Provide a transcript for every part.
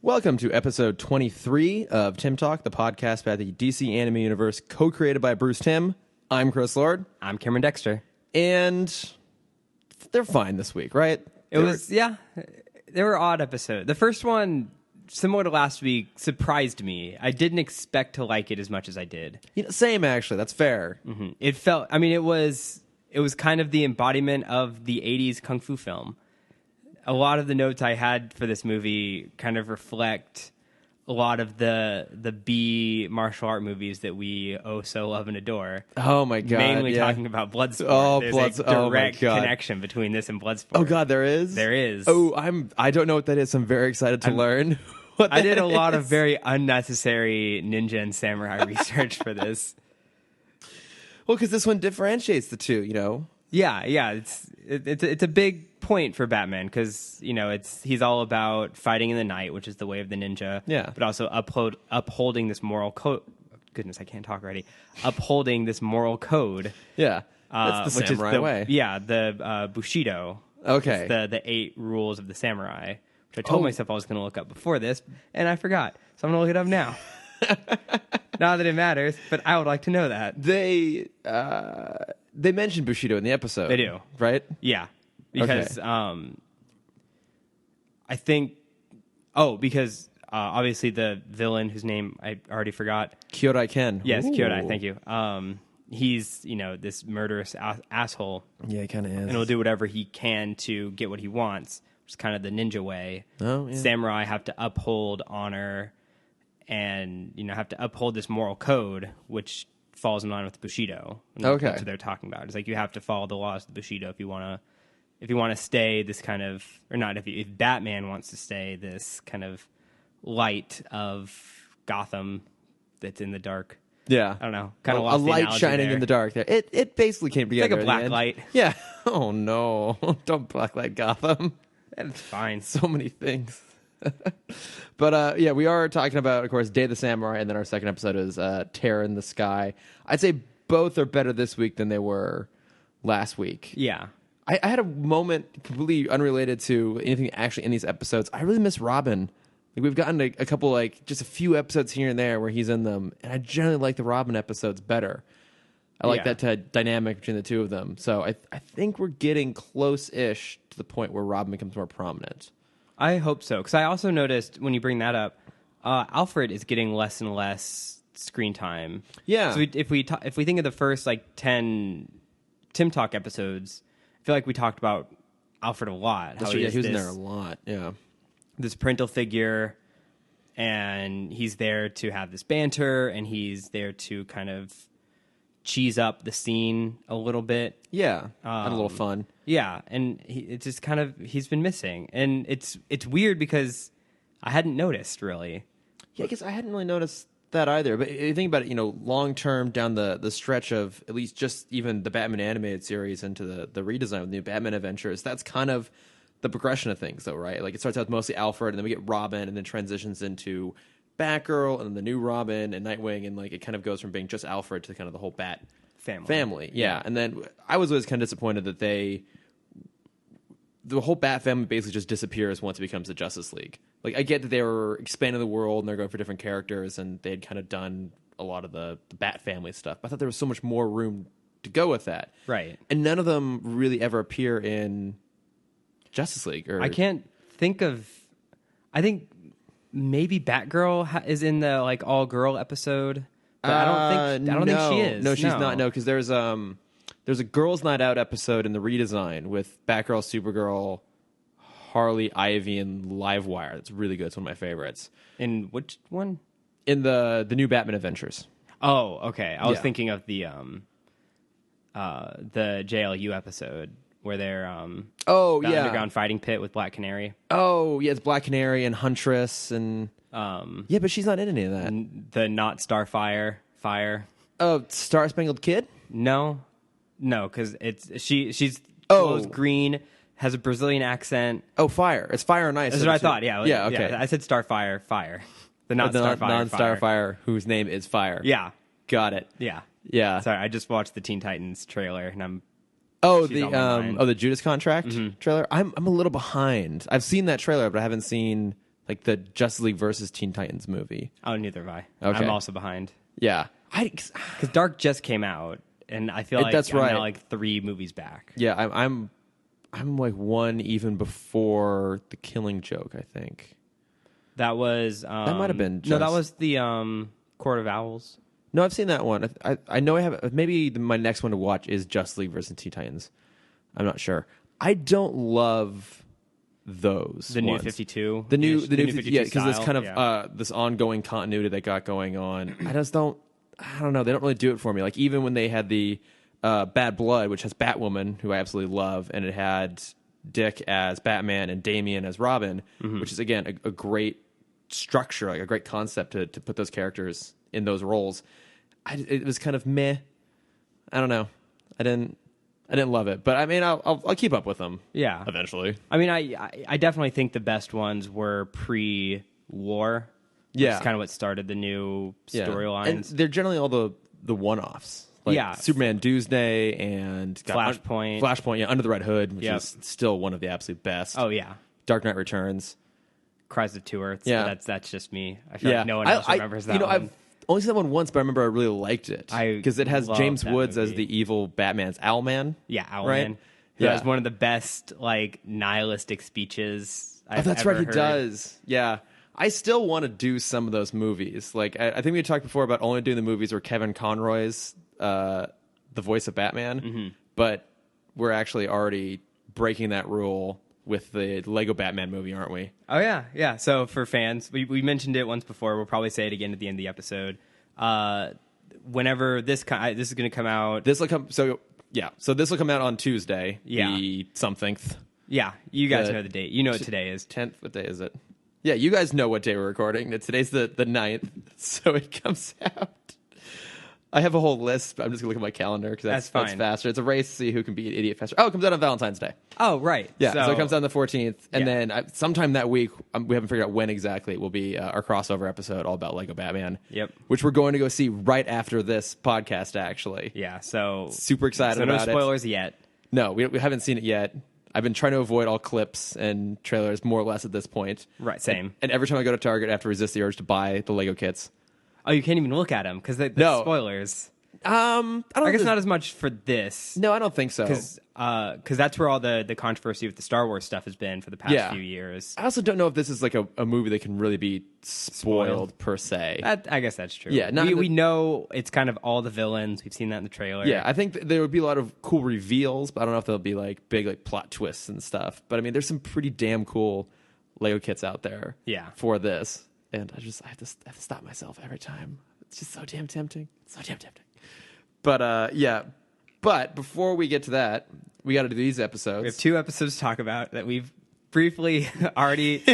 Welcome to episode 23 of Timm Talk, the podcast about the DC anime universe, co-created by Bruce Timm. I'm Chris Lord. I'm Cameron Dexter. And they're fine this week, right? They were odd episodes. The first one, similar to last week, surprised me. I didn't expect to like it as much as I did. Same, actually. That's fair. Mm-hmm. It was kind of the embodiment of the 80s Kung Fu film. A lot of the notes I had for this movie kind of reflect a lot of the B martial art movies that we so love and adore. Oh my god! Mainly talking about Bloodsport. There's a direct connection between this and Bloodsport. Oh god, there is. There is. Oh, I don't know what that is. I'm very excited to learn. What I did a lot of very unnecessary ninja and samurai research for this. Well, because this one differentiates the two, you know. Yeah. It's a big point for Batman because he's all about fighting in the night, which is the way of the ninja. Yeah. But also upholding this moral code. Goodness, I can't talk already. Upholding this moral code. Yeah. That's the which samurai is way. Yeah, the Bushido. Okay. It's the 8 rules of the samurai, which I told myself I was going to look up before this, and I forgot. So I'm going to look it up now. Not that it matters, but I would like to know that. They mentioned Bushido in the episode. They do. Right? Yeah. Because I think... Oh, because obviously the villain, whose name I already forgot. Kyodai Ken. Yes, Ooh. Kyodai, thank you. He's, this murderous asshole. Yeah, he kind of is. And he'll do whatever he can to get what he wants, which is kind of the ninja way. Oh, yeah. Samurai have to uphold honor and, have to uphold this moral code, which falls in line with Bushido. Okay. That's what they're talking about. It's like you have to follow the laws of Bushido if you want to stay this kind of, or not, if Batman wants to stay this kind of light of Gotham that's in the dark. Yeah. I don't know. Kind of a light shining in the dark there. It basically came together. It's like a black light. Yeah. Oh no. Don't blacklight Gotham. That's fine. So many things. But we are talking about, of course, Day of the Samurai, and then our second episode is Terror in the Sky. I'd say both are better this week than they were last week. Yeah. I had a moment completely unrelated to anything actually in these episodes. I really miss Robin. Like, we've gotten a couple, just a few episodes here and there where he's in them, and I generally like the Robin episodes better. I like that dynamic between the two of them. So I think we're getting close-ish to the point where Robin becomes more prominent. I hope so, because I also noticed when you bring that up, Alfred is getting less and less screen time. Yeah. So if we think of the first 10 Timm Talk episodes, I feel like we talked about Alfred a lot. That's true. Yeah, he was in there a lot. Yeah. This parental figure, and he's there to have this banter, and he's there to kind of cheese up the scene a little bit. Yeah, and a little fun. Yeah, and it's just kind of, he's been missing. And it's weird because I hadn't noticed, really. Yeah, I guess I hadn't really noticed that either. But you think about it, long term down the stretch of at least just even the Batman animated series into the redesign with New Batman Adventures, that's kind of the progression of things, though, right? Like, it starts out with mostly Alfred, and then we get Robin, and then transitions into Batgirl, and then the new Robin, and Nightwing, and, it kind of goes from being just Alfred to kind of the whole Bat family. Yeah. And then I was always kind of disappointed that the whole Bat family basically just disappears once it becomes the Justice League. Like, I get that they were expanding the world, and they're going for different characters, and they had kind of done a lot of the Bat family stuff. But I thought there was so much more room to go with that. Right. And none of them really ever appear in Justice League. Or I can't think of... I think maybe Batgirl is in the all girl episode, but I don't think she is. No, she's not. No, because there's a Girls Night Out episode in the redesign with Batgirl, Supergirl, Harley, Ivy, and Livewire. That's really good. It's one of my favorites. In which one? In the new Batman Adventures. Oh, okay. I was thinking of the JLU episode where they're the underground fighting pit with Black Canary. Oh, yeah, it's Black Canary and Huntress and yeah, but she's not in any of that. The not Starfire fire. Oh, Star Spangled Kid? No, because she's green, has a Brazilian accent. Oh, Fire. It's Fire and Ice. That's what I thought. Yeah, yeah. Okay, yeah, I said Starfire, fire. The non-Starfire, whose name is Fire. Yeah, got it. Yeah. Sorry, I just watched the Teen Titans trailer, and I'm the Judas Contract trailer. I'm a little behind. I've seen that trailer, but I haven't seen like the Justice League versus Teen Titans movie. Oh, neither have I. Okay. I'm also behind. Yeah, Because Dark just came out, and I feel like that's I'm right. now like 3 movies back. Yeah, I'm like one even before The Killing Joke, I think. That was That might have been no, that just- was the Court of Owls. No, I've seen that one. I know I have. Maybe my next one to watch is Justice League versus Teen Titans. I'm not sure. I don't love those. The ones. New 52. The new 52 yeah, because it's style, kind of yeah. this ongoing continuity they got going on. I don't know. They don't really do it for me. Like even when they had the Bad Blood, which has Batwoman, who I absolutely love, and it had Dick as Batman and Damian as Robin, which is again a great structure, like a great concept to put those characters in those roles. It was kind of meh. I don't know. I didn't love it, but I mean, I'll keep up with them. Yeah, Eventually. I mean, I definitely think the best ones were pre-war. Yeah, It's kind of what started the new and storylines. they're generally all the one-offs. Like Yeah. Superman Doomsday and Flashpoint. yeah, Under the Red Hood, which Yep. is still one of the absolute best. Oh yeah, Dark Knight Returns. Cries of Two Earths. Yeah. That's just me. I feel like no one else remembers that. You know, one. I've only seen that one once, but I remember I really liked it because it has love James that Woods as movie. the evil Batman's Owlman. Yeah, Owlman. Right? Who Yeah. has one of the best like nihilistic speeches I've That's ever right, he heard. does. Yeah. I still want to do some of those movies. Like I think we talked before about only doing the movies where Kevin Conroy's the voice of Batman, but we're actually already breaking that rule with the Lego Batman movie, aren't we? Oh yeah. So for fans, we mentioned it once before. We'll probably say it again at the end of the episode. Whenever this is going to come out, This will come. So this will come out on Tuesday, Yeah. the somethingth, yeah, you guys the- know the date. You know what today is. 10th. What day is it? Yeah, you guys know what day we're recording. Today's the 9th, so it comes out. I have a whole list, but I'm just gonna look at my calendar because That's fine. faster. It's a race to see who can beat an idiot faster. Oh, it comes out on Valentine's Day. Oh right, Yeah, so it comes out on the 14th, and Yeah. then sometime that week, we haven't figured out when exactly, it will be our crossover episode all about Lego Batman. Yep. Which we're going to go see right after this podcast, actually. Yeah, so Super excited so about no spoilers yet. No, we haven't seen it yet. I've been trying to avoid all clips and trailers more or less at this point. Right, same. And every time I go to Target, I have to resist the urge to buy the Lego kits. Oh, you can't even look at them because the No. spoilers. I don't I guess think- not as much for this. No, I don't think so. Because that's where all the controversy with the Star Wars stuff has been for the past Yeah. few years. I also don't know if this is like a movie that can really be spoiled per se. I guess that's true. Yeah, we know it's kind of all the villains. We've seen that in the trailer. Yeah, I think there would be a lot of cool reveals, but I don't know if there'll be like big like plot twists and stuff. But I mean, there's some pretty damn cool Lego kits out there. Yeah. For this, and I have to stop myself every time. It's just so damn tempting. So damn tempting. But yeah. But before we get to that, we got to do these episodes. We have 2 episodes to talk about that we've briefly already.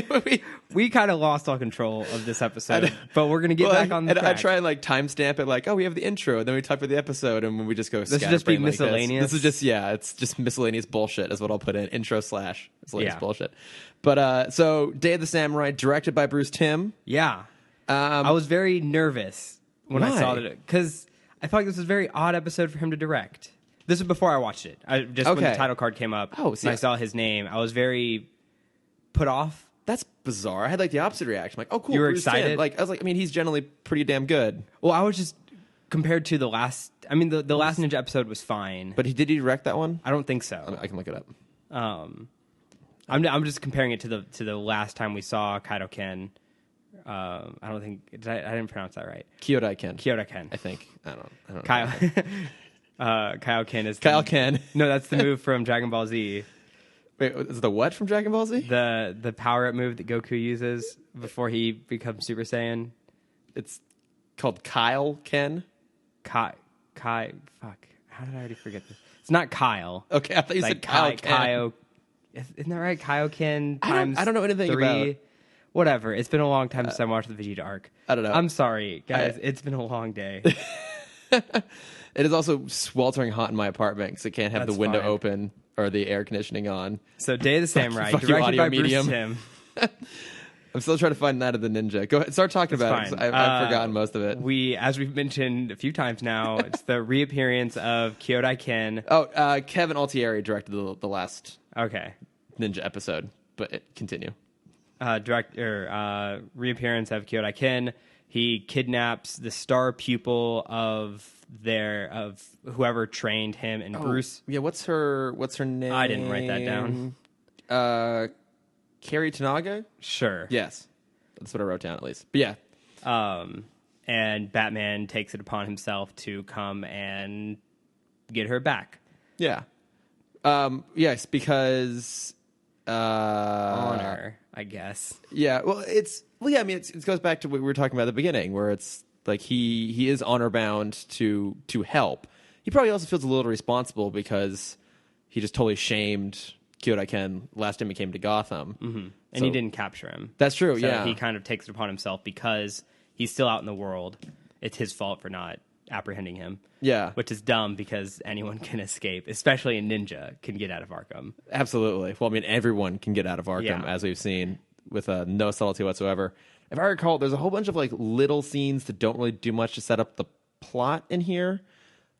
we kind of lost all control of this episode, but we're gonna get back on the and track. I try and like timestamp it, like, oh, we have the intro, and then we talk about the episode, and when we just go. This should just be scatterbrain like miscellaneous. This is just it's just miscellaneous bullshit is what I'll put in intro / miscellaneous Yeah. bullshit. But so Day of the Samurai, directed by Bruce Timm. Yeah, I was very nervous when I saw Why? that because I felt like this was a very odd episode for him to direct. This was before I watched it. When the Okay. title card came up, Oh, see, and I saw his name, I was very put off. That's bizarre. I had like the opposite reaction. Like, oh, cool. You were Bruce Timm. excited? Like, I was like, I mean, he's generally pretty damn good. Well, I was just compared to the last. I mean, the last Ninja episode was fine, But did he direct that one? I don't think so. I can look it up. I'm just comparing it to the last time we saw Kaito Ken. I don't think I didn't pronounce that right. Kyodai Ken. Kyoto Ken. I think. I don't know. Kyle Ken is Kyle Ken. No, that's the move from Dragon Ball Z. Wait, is it the what from Dragon Ball Z? The power up move that Goku uses before he becomes Super Saiyan. It's called Kyle Ken. Fuck. How did I already forget this? It's not Kyle. Okay, I thought you said Kyle Ken. Isn't that right? Kaioken I don't- times I don't know anything 3. about- Whatever. It's been a long time since I watched the Vegeta arc. I don't know. I'm sorry, guys. It's been a long day. It is also sweltering hot in my apartment because I can't have That's the window fine. open or the air conditioning on. So, Day of the Samurai, fuck you, directed audio by medium. Bruce Timm. I'm still trying to find Night of the Ninja. Go ahead, start talking about it. 'Cause Fine. I've forgotten most of it. As we've mentioned a few times now, it's the reappearance of Kyodai Ken. Oh, Kevin Altieri directed the last Okay. Ninja episode, but continue. reappearance of Kyodai Ken. He kidnaps the star pupil of whoever trained him and Bruce. Yeah, what's her name? I didn't write that down. Carrie Tanaga? Sure. Yes. That's what I wrote down at least. But yeah. And Batman takes it upon himself to come and get her back. Yeah. Yes, because honor, I guess. Yeah. Well, it goes back to what we were talking about at the beginning, where it's like he is honor bound to help. He probably also feels a little responsible because he just totally shamed Kyodai Ken last time he came to Gotham. Mm-hmm. And he didn't capture him. That's true, so yeah. He kind of takes it upon himself because he's still out in the world. It's his fault for not apprehending him. Yeah. Which is dumb because anyone can escape, especially a ninja can get out of Arkham. Absolutely. Well, I mean, everyone can get out of Arkham, as we've seen, with no subtlety whatsoever. If I recall, there's a whole bunch of like little scenes that don't really do much to set up the plot in here.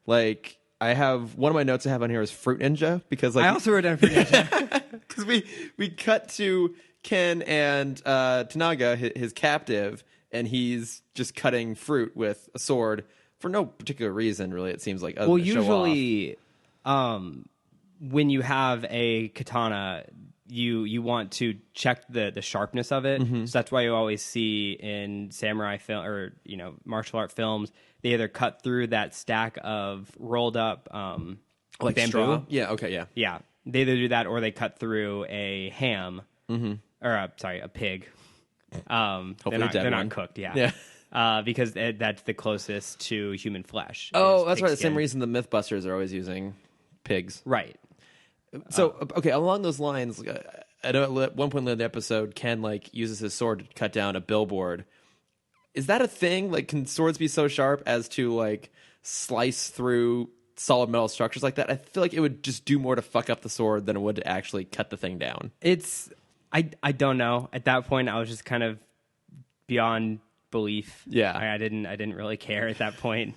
Like, I have one of my notes I have on here is Fruit Ninja because like I also wrote down Fruit Ninja because we cut to Ken and Tanaga, his captive, and he's just cutting fruit with a sword for no particular reason. Really, it seems like. Well, usually, when you have a katana, you want to check the sharpness of it. Mm-hmm. So that's why you always see in samurai film or martial art films, they either cut through that stack of rolled up like bamboo. Straw? Yeah. Okay. Yeah. Yeah, they either do that or they cut through a ham or a pig. Hopefully they're not cooked. Yeah. Because that's the closest to human flesh. Oh, that's right. The skin. same reason the Mythbusters are always using pigs. Right. So, okay, along those lines, I know at one point in the episode, Ken uses his sword to cut down a billboard. Is that a thing? Like, can swords be so sharp as to slice through solid metal structures like that? I feel like it would just do more to fuck up the sword than it would to actually cut the thing down. I don't know. At that point, I was just kind of beyond belief. Yeah, I didn't really care at that point.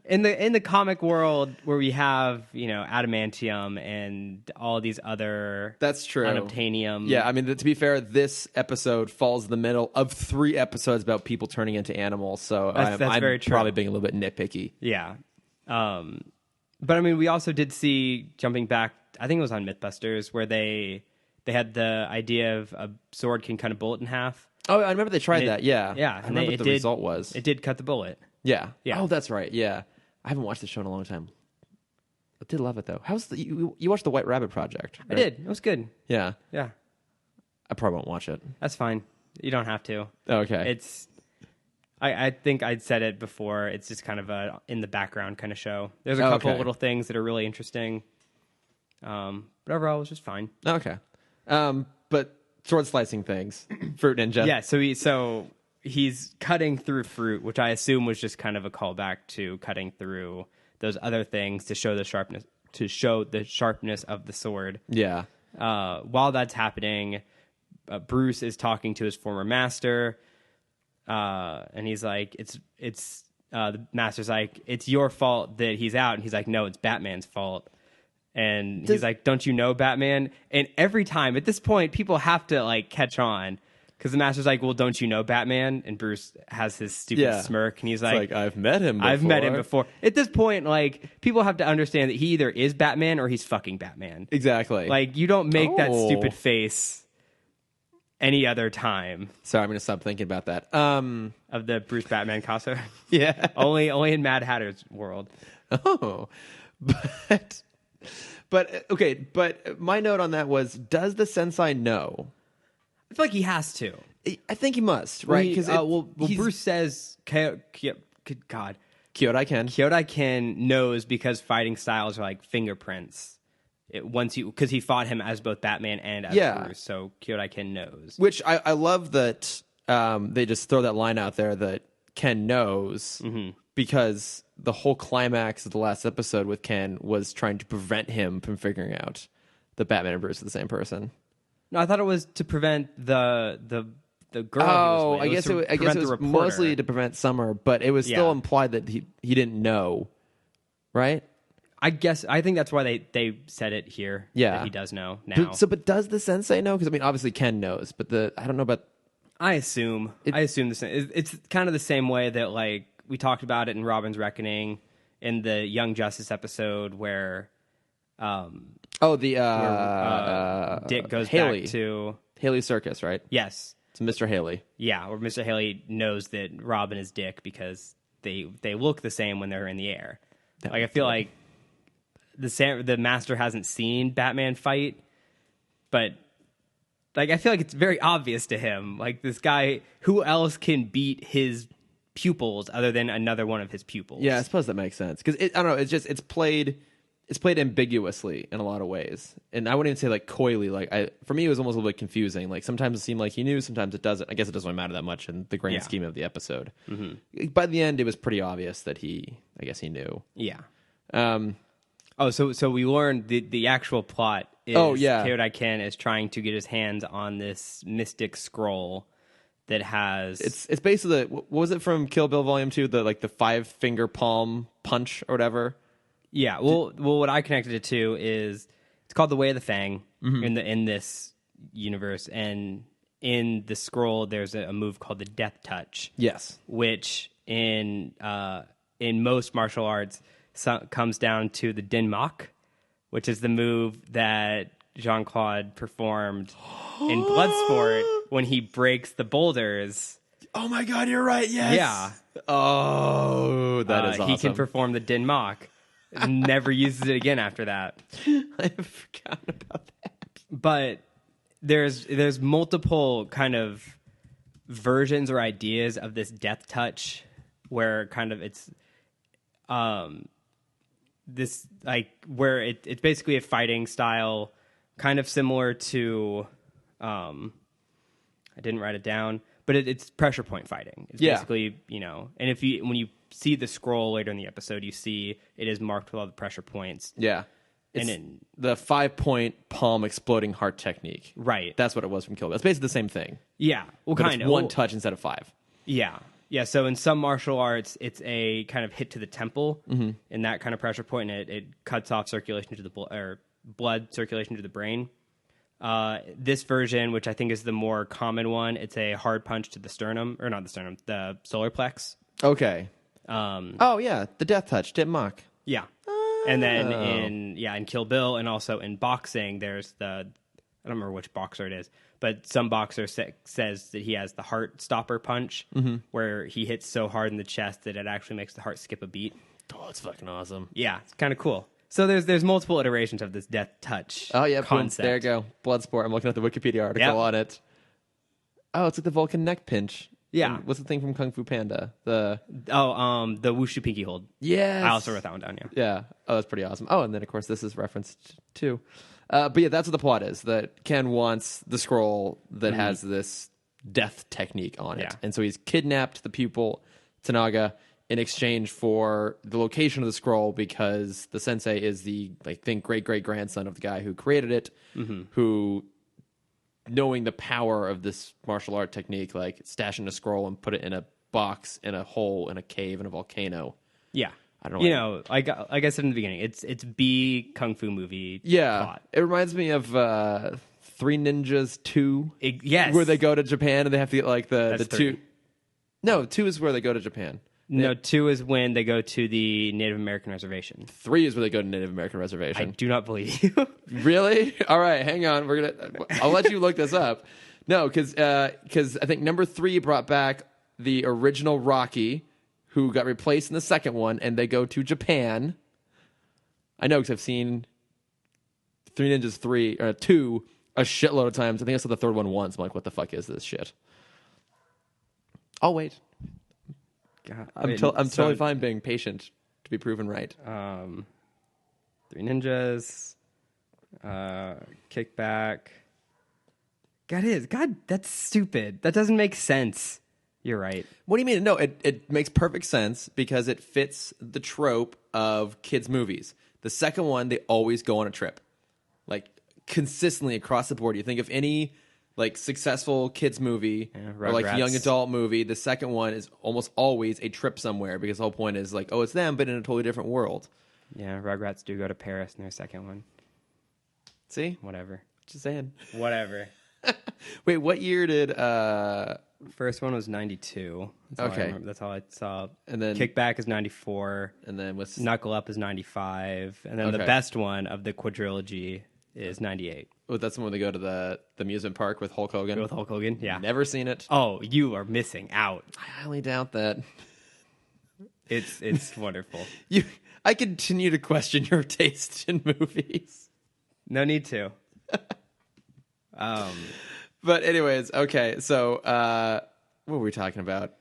In the comic world where we have adamantium and all these other that's true unobtainium. Yeah, I mean to be fair, this episode falls in the middle of 3 episodes about people turning into animals. So that's I'm very true. Probably being a little bit nitpicky. Yeah, but I mean we also did see jumping back. I think it was on MythBusters where they had the idea of a sword can cut a bullet in half. Oh, I remember they tried that. Yeah, yeah. I remember what the result was. It did cut the bullet. Yeah. Yeah. Oh, that's right. Yeah. I haven't watched the show in a long time. I did love it though. How's you watched the White Rabbit Project? Right? I did. It was good. Yeah. Yeah. I probably won't watch it. That's fine. You don't have to. Okay. I think I'd said it before. It's just kind of a in the background kind of show. There's a couple little things that are really interesting. But overall, it was just fine. Okay. But sword slicing things, Fruit Ninja. Yeah. So he's cutting through fruit, which I assume was just kind of a callback to cutting through those other things to show the sharpness of the sword. Yeah. While that's happening, Bruce is talking to his former master, and he's like, "It's the master's like, it's your fault that he's out," and he's like, "No, it's Batman's fault." And he's like, "Don't you know Batman?" And every time at this point, people have to catch on. Because the master's like, "Well, don't you know Batman?" And Bruce has his stupid smirk, and he's like, "I've met him before. I've met him before." At this point, people have to understand that he either is Batman or he's fucking Batman. Exactly. You don't make that stupid face any other time. Sorry, I'm going to stop thinking about that. Of the Bruce Batman costume. Yeah. only in Mad Hatter's world. Oh. But okay, but my note on that was, does the Sensei know? I feel like he has to. I think he must, right? Because Bruce says, God, Kyodai Ken knows because fighting styles are like fingerprints. Because he fought him as both Batman and as Bruce, so Kyodai Ken knows. Which I love that they just throw that line out there that Ken knows, because the whole climax of the last episode with Ken was trying to prevent him from figuring out that Batman and Bruce are the same person. No, I thought it was to prevent the girl. Oh, I guess it was mostly to prevent Summer, but it was still implied that he didn't know, right? I think that's why they said it here. Yeah. That he does know now. But does the sensei know? Because I mean, obviously Ken knows, but I don't know about. I assume the same. It's kind of the same way that like we talked about it in Robin's Reckoning in the Young Justice episode where Dick goes Haley. back to Haley Circus, right? Yes. It's Mr. Haley. Yeah, or Mr. Haley knows that Robin is Dick because they look the same when they're in the air. Like I feel like the Master hasn't seen Batman fight, but like I feel like it's very obvious to him. Like this guy, who else can beat his pupils other than another one of his pupils? Yeah, I suppose that makes sense because I don't know. It's played ambiguously in a lot of ways, and I wouldn't even say like coyly. Like for me, it was almost a little bit confusing. Like sometimes it seemed like he knew, sometimes it doesn't. I guess it doesn't really matter that much in the grand scheme of the episode. Mm-hmm. By the end, it was pretty obvious that he knew. Yeah. So we learned the actual plot is Kyodai Ken is trying to get his hands on this mystic scroll that has it's basically what was it from Kill Bill Volume 2, the 5-finger palm punch or whatever. Yeah, well, what I connected it to is it's called the Way of the Fang in this universe, and in the scroll there's a move called the Death Touch. Yes, which in most martial arts comes down to the Din Mok, which is the move that Jean-Claude performed in Bloodsport when he breaks the boulders. Oh my God, you're right. Yes. Yeah. Oh, that is awesome. He can perform the Din Mok. Never uses it again after that. I forgot about that. But there's multiple kind of versions or ideas of this Death Touch where kind of it's this like where it's basically a fighting style kind of similar to I didn't write it down, but it's pressure point fighting. It's basically, and when you see the scroll later in the episode, you see it is marked with all the pressure points. Yeah. It's the 5-point palm exploding heart technique. Right. That's what it was from Kill Bill. It's basically the same thing. Yeah. Well, kind of. One touch instead of 5. Yeah. Yeah. So in some martial arts, it's a kind of hit to the temple in that kind of pressure point, and it cuts off circulation to the blood circulation to the brain. This version, which I think is the more common one, it's a hard punch to the sternum, or not the sternum, the solar plex. Okay. The Death Touch, Din Mok. Yeah. And then in Kill Bill and also in boxing, there's I don't remember which boxer it is, but some boxer says that he has the heart stopper punch, where he hits so hard in the chest that it actually makes the heart skip a beat. Oh, it's fucking awesome. Yeah, it's kind of cool. So there's multiple iterations of this Death Touch. Oh yeah, concept. There you go. Bloodsport. I'm looking at the Wikipedia article on it. Oh, it's like the Vulcan neck pinch. Yeah. And what's the thing from Kung Fu Panda? The Wushu Pinky Hold. Yes. I also wrote that one down, yeah. Yeah. Oh, that's pretty awesome. Oh, and then, of course, this is referenced, too. But yeah, that's what the plot is, that Ken wants the scroll that has this death technique on it. Yeah. And so he's kidnapped the pupil, Tanaga, in exchange for the location of the scroll because the sensei is the, I think, great-great-grandson of the guy who created it, who, knowing the power of this martial art technique, like stashing a scroll and put it in a box, in a hole, in a cave, in a volcano. Yeah. I don't know. Like I said in the beginning, it's B Kung Fu movie plot. It reminds me of Three Ninjas 2. Yes. Where they go to Japan and they have to get like the That's 2. 3. No, 2 is where they go to Japan. No, 2 is when they go to the Native American reservation. 3 is where they go to Native American I reservation. do not believe you. Really? All right, hang on. I'll let you look this up. No, because I think number 3 brought back the original Rocky, who got replaced in the second one, and they go to Japan. I know because I've seen Three Ninjas 2 a shitload of times. I think I saw the third one once. I'm like, what the fuck is this shit? I'll wait. God, I'm totally fine being patient to be proven right. Three Ninjas, Kickback. God, that's stupid. That doesn't make sense. You're right. What do you mean? No, it makes perfect sense because it fits the trope of kids' movies. The second one, they always go on a trip. Like, consistently across the board. You think of any like successful kids movie or like young adult movie, the second one is almost always a trip somewhere because the whole point is like, oh, it's them, but in a totally different world. Yeah, Rugrats do go to Paris in their second one. See? Whatever. Just saying. Whatever. Wait, what year did... First one was 92. That's all I Okay. remember. That's all I saw. And then... Kickback is 94. And then what's... Knuckle Up is 95. And then the Okay. best one of the quadrilogy is 98. Oh, that's the one they go to the amusement park with Hulk Hogan? With Hulk Hogan, yeah. Never seen it. Oh, you are missing out. I highly doubt that. It's wonderful. I continue to question your taste in movies. No need to. But anyways, okay. So what were we talking about?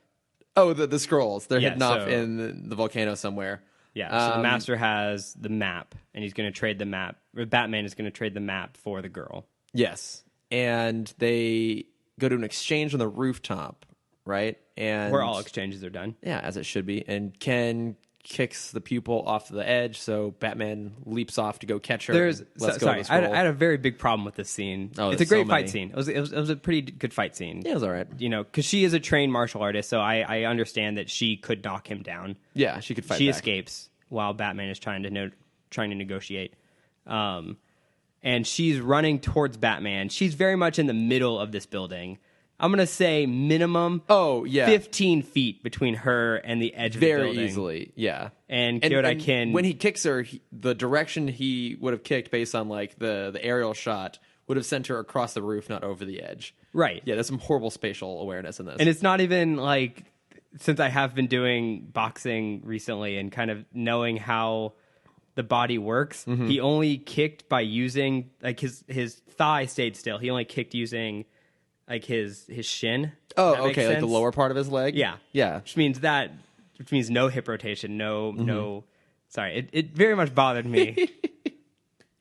Oh, the scrolls. They're hidden off in the volcano somewhere. Yeah, so the master has the map, and he's going to trade the map. Or Batman is going to trade the map for the girl. Yes. And they go to an exchange on the rooftop, right? And Where all exchanges are done. yeah, as it should be. And Ken kicks the pupil off the edge, so Batman leaps off to go catch her. Sorry, I had a very big problem with this scene. Oh, it's a there's great so fight many. scene. It was a pretty good fight scene. Yeah, it was all right. You know, because she is a trained martial artist, so I understand that she could knock him down. Yeah, she could fight She back. escapes while Batman is trying to negotiate. And she's running towards Batman. She's very much in the middle of this building. I'm going to say minimum 15 feet between her and the edge of the building. Very easily, yeah. And Kyoto-kin... when he kicks her, the direction he would have kicked based on like the aerial shot would have sent her across the roof, not over the edge. Right. Yeah, there's some horrible spatial awareness in this. And it's not even like... Since I have been doing boxing recently and kind of knowing how the body works, he only kicked by using... Like his thigh stayed still. He only kicked using... like his shin. Oh, okay, like the lower part of his leg? Yeah. Yeah. Which means no hip rotation, no sorry. It very much bothered me.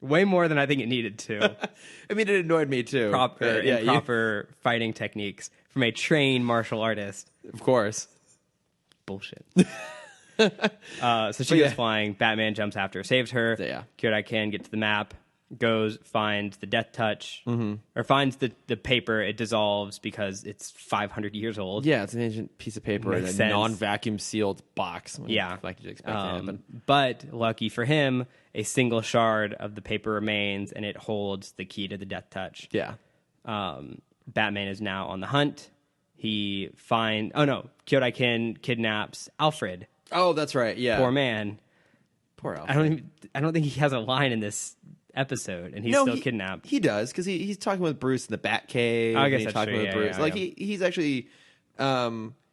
Way more than I think it needed to. I mean, it annoyed me too. Proper fighting techniques from a trained martial artist. Of course. Bullshit. So she goes flying. Batman jumps after her, saves her. Yeah. Kyoto-kin gets the map. Goes, finds the death touch, or finds the paper. It dissolves because it's 500 years old. Yeah, it's an ancient piece of paper in a non-vacuum sealed box. Yeah. Like you'd expect to happen. But lucky for him, a single shard of the paper remains, and it holds the key to the death touch. Yeah. Batman is now on the hunt. Kyoto-kin kidnaps Alfred. Oh, that's right. Yeah. Poor man. Poor Alfred. I don't think he has a line in this episode, and he's still kidnapped. He does, because he's talking with Bruce in the Batcave. I guess he's that's talking true. with Bruce. He's actually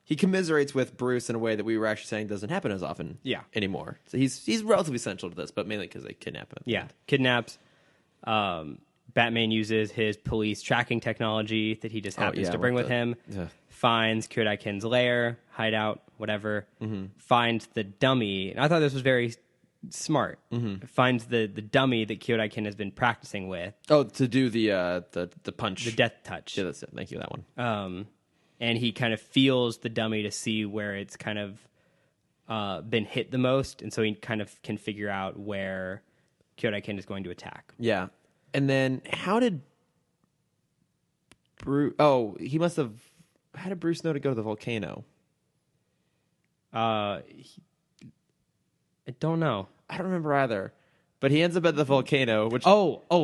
he commiserates with Bruce in a way that we were actually saying doesn't happen as often anymore. So he's relatively central to this, but mainly because they kidnap him. Yeah, kidnaps. Batman uses his police tracking technology that he just happens to bring with him. Yeah. Finds Kyoto-kin's lair, hideout, whatever. Finds the dummy. And I thought this was very smart. Finds the dummy that Kyoto-kin has been practicing with. Oh, to do the punch. The death touch. Yeah, that's it. Thank you, that one. And he kind of feels the dummy to see where it's kind of been hit the most. And so he kind of can figure out where Kyoto-kin is going to attack. Yeah. And then how did Bruce... Oh, he must have... How did Bruce know to go to the volcano? I don't know. I don't remember either. But he ends up at the volcano, which...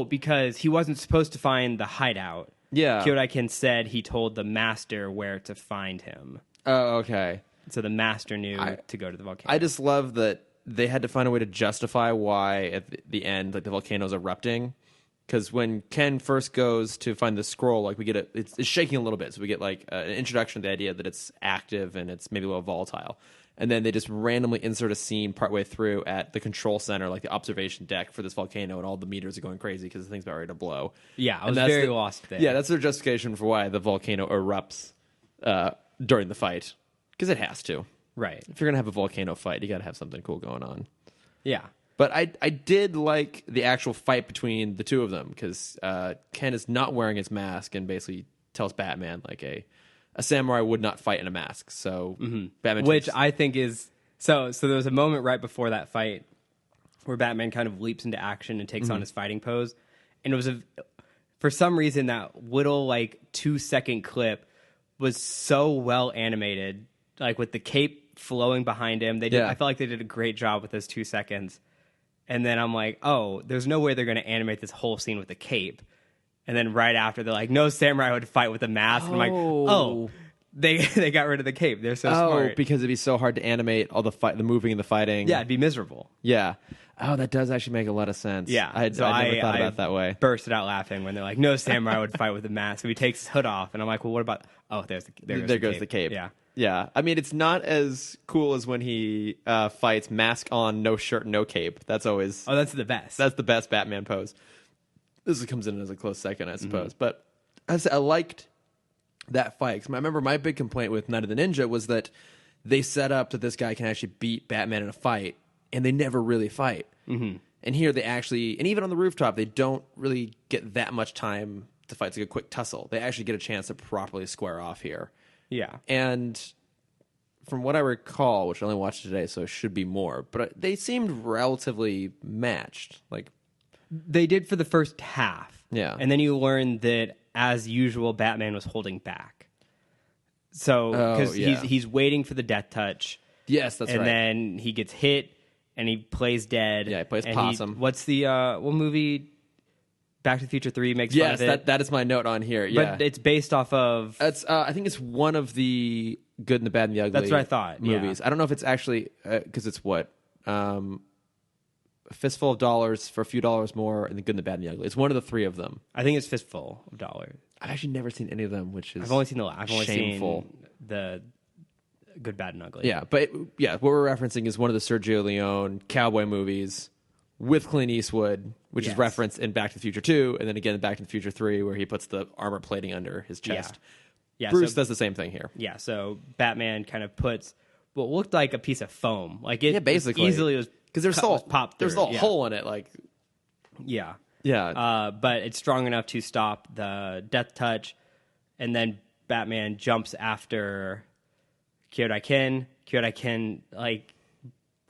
Because he wasn't supposed to find the hideout. Yeah. Kyoto-kin said he told the master where to find him. Oh, okay. So the master knew to go to the volcano. I just love that they had to find a way to justify why at the end, like, the volcano's erupting. Because when Ken first goes to find the scroll, like, we get it's shaking a little bit. So we get, like, an introduction to the idea that it's active and it's maybe a little volatile. And then they just randomly insert a scene partway through at the control center, like the observation deck for this volcano, and all the meters are going crazy because the thing's about ready to blow. Yeah, I was very lost there. Yeah, that's their justification for why the volcano erupts during the fight. Because it has to. Right. If you're going to have a volcano fight, you got to have something cool going on. Yeah. But I did like the actual fight between the two of them, because Ken is not wearing his mask and basically tells Batman, like, a samurai would not fight in a mask. So Batman... Which I think is... So there was a moment right before that fight where Batman kind of leaps into action and takes on his fighting pose. And it was for some reason, that little, like, 2-second clip was so well animated, like with the cape flowing behind him. I felt like they did a great job with those 2 seconds. And then I'm like, oh, there's no way they're going to animate this whole scene with a cape. And then right after, they're like, no samurai would fight with a mask. And I'm like, oh, they got rid of the cape. They're so smart. Because it'd be so hard to animate all the moving and the fighting. Yeah, it'd be miserable. Yeah. Oh, that does actually make a lot of sense. Yeah. I never thought about it that way. Bursted out laughing when they're like, no samurai would fight with a mask. So he takes his hood off. And I'm like, well, what about... Oh, there goes the cape. Yeah. Yeah. I mean, it's not as cool as when he fights mask on, no shirt, no cape. That's always... Oh, that's the best. That's the best Batman pose. This comes in as a close second, I suppose. But I liked that fight. 'Cause I remember my big complaint with Night of the Ninja was that they set up that this guy can actually beat Batman in a fight, and they never really fight. Mm-hmm. And here they actually... And even on the rooftop, they don't really get that much time to fight. It's like a quick tussle. They actually get a chance to properly square off here. Yeah. And from what I recall, which I only watched today, so it should be more, but they seemed relatively matched. Like, they did for the first half. Yeah. And then you learn that, as usual, Batman was holding back. So, because he's waiting for the death touch. Yes, that's right. And then he gets hit, and he plays dead. Yeah, he plays possum. What's the, what movie... Back to the Future 3 makes fun of it. Yes, that is my note on here. Yeah. But it's based off of... It's, I think it's one of the Good and the Bad and the Ugly. That's what I thought. Movies. Yeah. I don't know if it's actually... Because it's what? A Fistful of Dollars for a few dollars more, and the Good and the Bad and the Ugly. It's one of the three of them. I think it's Fistful of Dollars. I've actually never seen any of them, which is I've only seen shameful. The Good, Bad, and Ugly. Yeah, but what we're referencing is one of the Sergio Leone cowboy movies with Clint Eastwood, which is referenced in Back to the Future 2, and then again in Back to the Future 3, where he puts the armor plating under his chest. Yeah. Bruce does the same thing here. Yeah, so Batman kind of puts what looked like a piece of foam. Like it basically. easily was... Because there's still popped there's still a hole in it. Like, yeah. But it's strong enough to stop the death touch, and then Batman jumps after Kyorai-Ken. Kyorai-Ken, like,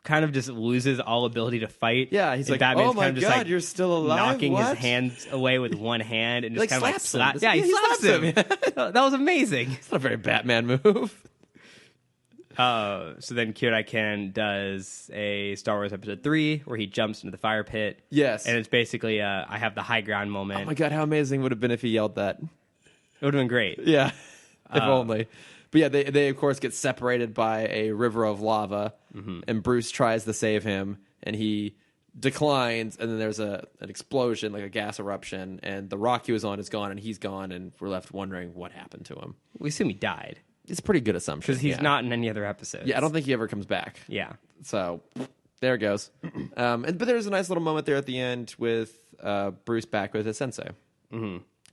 kind of just loses all ability to fight. Yeah, he's and like, Batman's oh my kind of just God, like you're still alive? knocking What? his hands away with one hand and just like kind of like slaps him. Yeah, he slaps him. That was amazing. It's not a very Batman move. So then Kyorai-Ken does a Star Wars Episode 3 where he jumps into the fire pit. Yes. And it's basically I have the high ground moment. Oh my God, how amazing would it have been if he yelled that? It would have been great. Yeah, if only. But yeah, they of course get separated by a river of lava, and Bruce tries to save him, and he declines, and then there's an explosion, like a gas eruption, and the rock he was on is gone, and he's gone, and we're left wondering what happened to him. We assume he died. It's a pretty good assumption. Because he's not in any other episodes. Yeah, I don't think he ever comes back. Yeah. So there it goes. But there's a nice little moment there at the end with Bruce back with his sensei,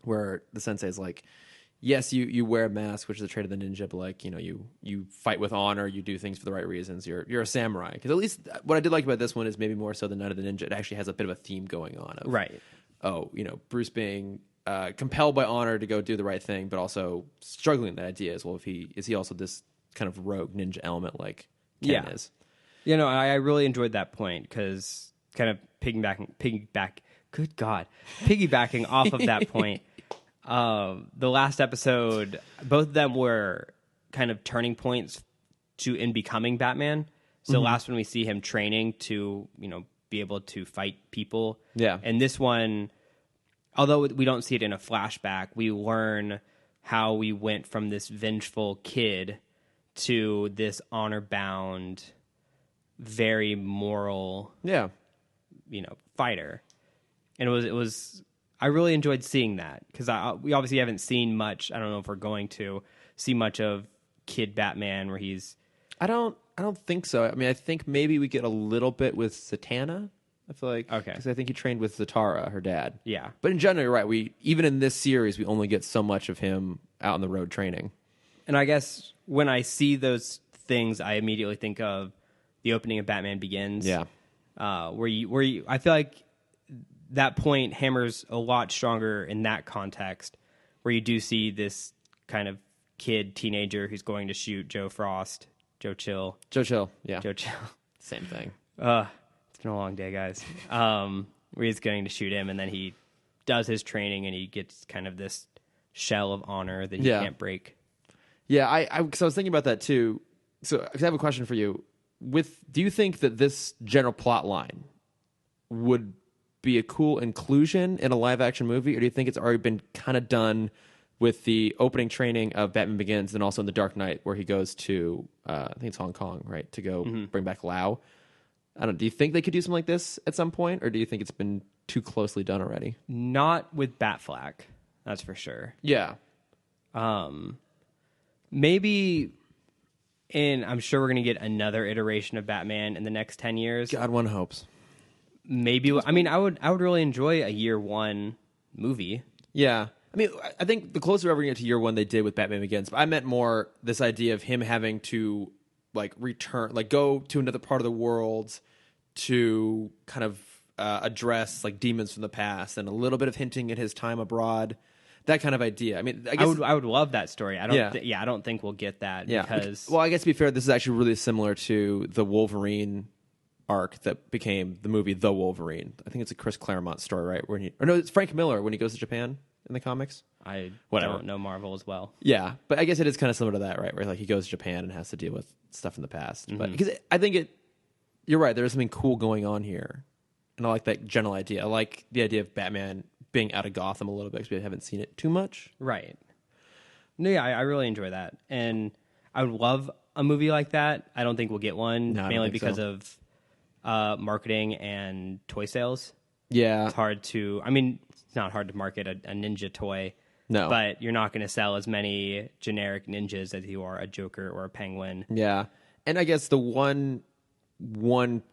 where the sensei is like, yes, you wear a mask, which is a trait of the ninja, but like, you fight with honor, you do things for the right reasons. You're a samurai. Because at least what I did like about this one is maybe more so than Night of the Ninja, it actually has a bit of a theme going on. Right. Oh, Bruce being compelled by honor to go do the right thing, but also struggling with that idea as well. Is he also this kind of rogue ninja element like Ken is? I really enjoyed that point because kind of piggybacking off of that point. The last episode, both of them were kind of turning points in becoming Batman. So last one we see him training to, be able to fight people. Yeah. And this one, although we don't see it in a flashback, we learn how we went from this vengeful kid to this honor-bound, very moral, fighter. And it was I really enjoyed seeing that because we obviously haven't seen much. I don't know if we're going to see much of Kid Batman where he's. I don't think so. I mean, I think maybe we get a little bit with Zatanna. I feel like because I think he trained with Zatara, her dad. Yeah, but in general, you're right. Even in this series, we only get so much of him out on the road training. And I guess when I see those things, I immediately think of the opening of Batman Begins. Yeah, where you I feel like that point hammers a lot stronger in that context, where you do see this kind of teenager who's going to shoot Joe Chill, yeah, Joe Chill, same thing. It's been a long day, guys. Where he's going to shoot him, and then he does his training, and he gets kind of this shell of honor that he can't break. Yeah, because I was thinking about that too. So I have a question for you. Do you think that this general plot line would be a cool inclusion in a live action movie, or do you think it's already been kind of done with the opening training of Batman Begins and also in The Dark Knight, where he goes to I think it's Hong Kong, right, to go bring back Lau? I don't know. Do you think they could do something like this at some point, or do you think it's been too closely done already? Not with Batfleck, that's for sure. Yeah. Maybe I'm sure we're going to get another iteration of Batman in the next 10 years. God, one hopes. Maybe. I mean, I would really enjoy a year one movie. Yeah. I mean, I think the closer we're ever going to get to year one, they did with Batman Begins. But I meant more this idea of him having to like return, like go to another part of the world to kind of address like demons from the past, and a little bit of hinting at his time abroad. That kind of idea. I mean, I guess I would love that story. I don't think we'll get that because well, I guess to be fair, this is actually really similar to the Wolverine arc that became the movie The Wolverine. I think it's a Chris Claremont story, right? It's Frank Miller when he goes to Japan in the comics. I don't know Marvel as well. Yeah, but I guess it is kind of similar to that, right? Where like he goes to Japan and has to deal with stuff in the past. But because I think you're right. There's something cool going on here, and I like that general idea. I like the idea of Batman being out of Gotham a little bit because we haven't seen it too much. Right. No, yeah, I really enjoy that, and I would love a movie like that. I don't think we'll get one, mainly because of marketing and toy sales. Yeah, it's hard to. I mean, it's not hard to market a ninja toy. No, but you're not going to sell as many generic ninjas as you are a Joker or a Penguin. Yeah, and I guess the one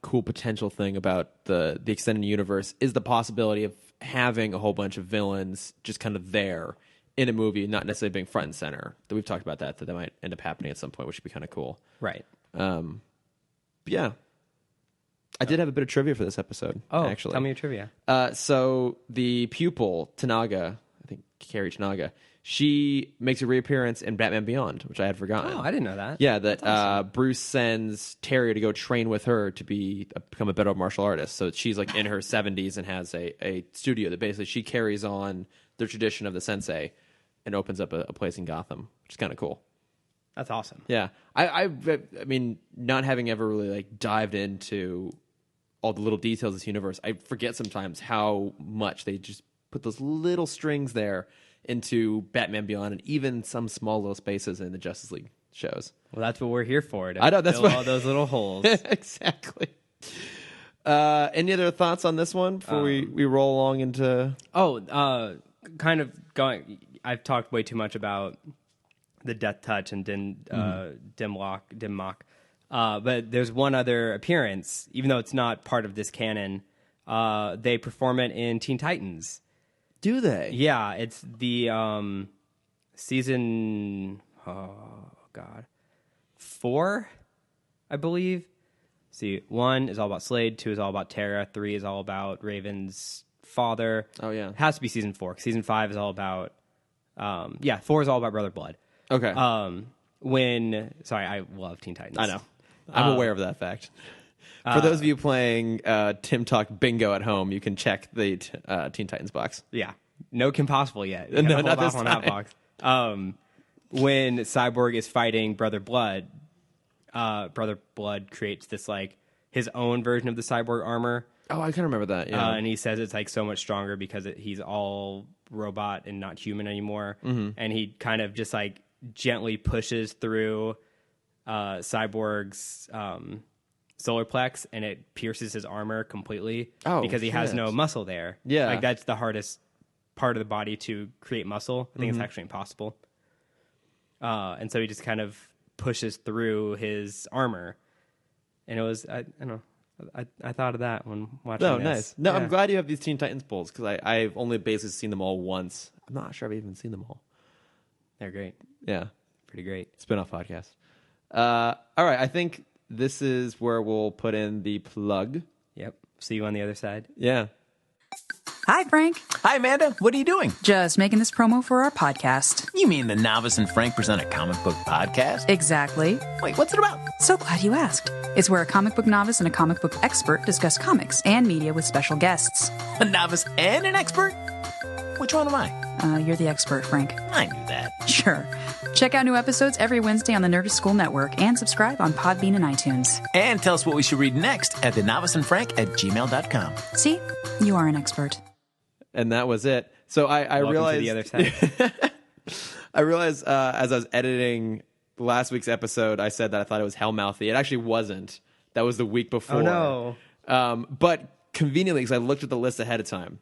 cool potential thing about the extended universe is the possibility of having a whole bunch of villains just kind of there in a movie, not necessarily being front and center. That we've talked about that might end up happening at some point, which would be kind of cool. Right. But yeah. I did have a bit of trivia for this episode. Oh, actually. Tell me your trivia. So the pupil, Tanaga, I think Carrie Tanaga, she makes a reappearance in Batman Beyond, which I had forgotten. Oh, I didn't know that. Yeah, that awesome. Bruce sends Terry to go train with her to become a better martial artist. So she's like in her 70s and has a studio that basically she carries on the tradition of the sensei and opens up a place in Gotham, which is kind of cool. That's awesome. Yeah. I mean, not having ever really like dived into all the little details of this universe, I forget sometimes how much they just put those little strings there into Batman Beyond and even some small little spaces in the Justice League shows. Well, that's what we're here for. I know, that's fill all those little holes. Exactly. Any other thoughts on this one before we roll along into... kind of going... I've talked way too much about the Death Touch and Dim Mak. But there's one other appearance, even though it's not part of this canon. They perform it in Teen Titans. Do they? Yeah, it's the season 4, I believe. See, 1 is all about Slade, 2 is all about Terra, 3 is all about Raven's father. Oh yeah, it has to be season 4. Season 5 is all about 4 is all about Brother Blood. Okay. I love Teen Titans. I know. I'm aware of that fact. For those of you playing Tim Talk Bingo at home, you can check the Teen Titans box. Yeah. No Kim Possible yet. No, not this on time. that box. When Cyborg is fighting Brother Blood creates this like his own version of the Cyborg armor. Oh, I kind of remember that. Yeah. And he says it's like so much stronger because he's all robot and not human anymore. Mm-hmm. And he kind of just like gently pushes through Cyborg's solar plex, and it pierces his armor completely because he has no muscle there. Yeah, like that's the hardest part of the body to create muscle. I think it's actually impossible. And so he just kind of pushes through his armor, and it was I don't know. I thought of that when watching this. Nice. No, yeah. I'm glad you have these Teen Titans polls because I've only basically seen them all once. I'm not sure I've even seen them all. They're great. Yeah. Pretty great. Spin-off podcast. All right. I think this is where we'll put in the plug. Yep. See you on the other side. Yeah. Hi, Frank. Hi, Amanda. What are you doing? Just making this promo for our podcast. You mean the Novice and Frank present a comic book podcast? Exactly. Wait, what's it about? So glad you asked. It's where a comic book novice and a comic book expert discuss comics and media with special guests. A novice and an expert? Which one am I? You're the expert, Frank. I knew that. Sure. Check out new episodes every Wednesday on the Nerdist School Network and subscribe on Podbean and iTunes. And tell us what we should read next at thenoviceandfrank@gmail.com. See? You are an expert. And that was it. So I Welcome realized to the other side. I realized as I was editing last week's episode, I said that I thought it was Hellmouthy. It actually wasn't. That was the week before. Oh, no. But conveniently, because I looked at the list ahead of time,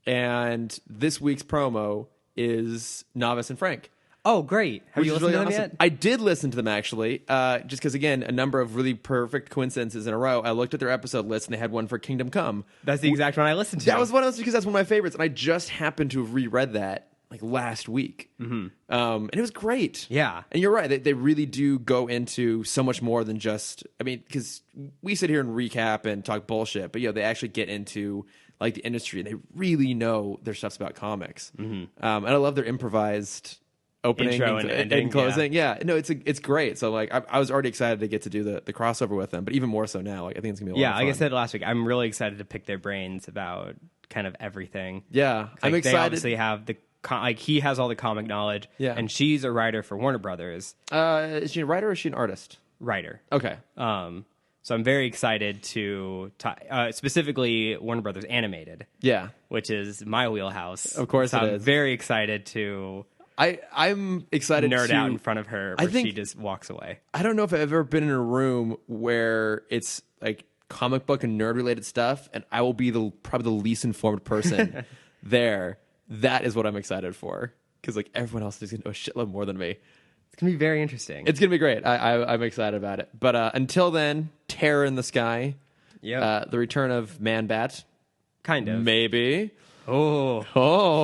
and this week's promo is Novice and Frank. Oh, great. Have you Which is listened really to them awesome. yet? I did listen to them, actually, just because, again, a number of really perfect coincidences in a row. I looked at their episode list, and they had one for Kingdom Come. That's the exact one I listened to. That was one of those, because that's one of my favorites, and I just happened to have reread that like last week. Mm-hmm. And it was great. Yeah. And you're right. They really do go into so much more than just, I mean, because we sit here and recap and talk bullshit, but, they actually get into like the industry, and they really know their stuff's about comics. Mm-hmm. And I love their improvised opening Intro and ending, closing. Yeah. No, it's great. So like I was already excited to get to do the crossover with them, but even more so now. Like I think it's gonna be a lot of fun. Like I said last week, I'm really excited to pick their brains about kind of everything. Yeah, I'm excited. They obviously have he has all the comic knowledge. Yeah. And she's a writer for Warner Brothers. Is she a writer or is she an artist? Writer. Okay. So I'm very excited to specifically Warner Brothers Animated. Yeah. Which is my wheelhouse. Of course so it I'm is. very excited to I'm excited nerd to out in front of her where think- she just walks away. I don't know if I've ever been in a room where it's like comic book and nerd related stuff, and I will be probably the least informed person there. That is what I'm excited for, because like everyone else is going to know a shitload more than me. It's going to be very interesting. It's going to be great. I'm excited about it. But until then, Terror in the Sky. Yeah. The return of Man-Bat. Kind of. Maybe. Oh.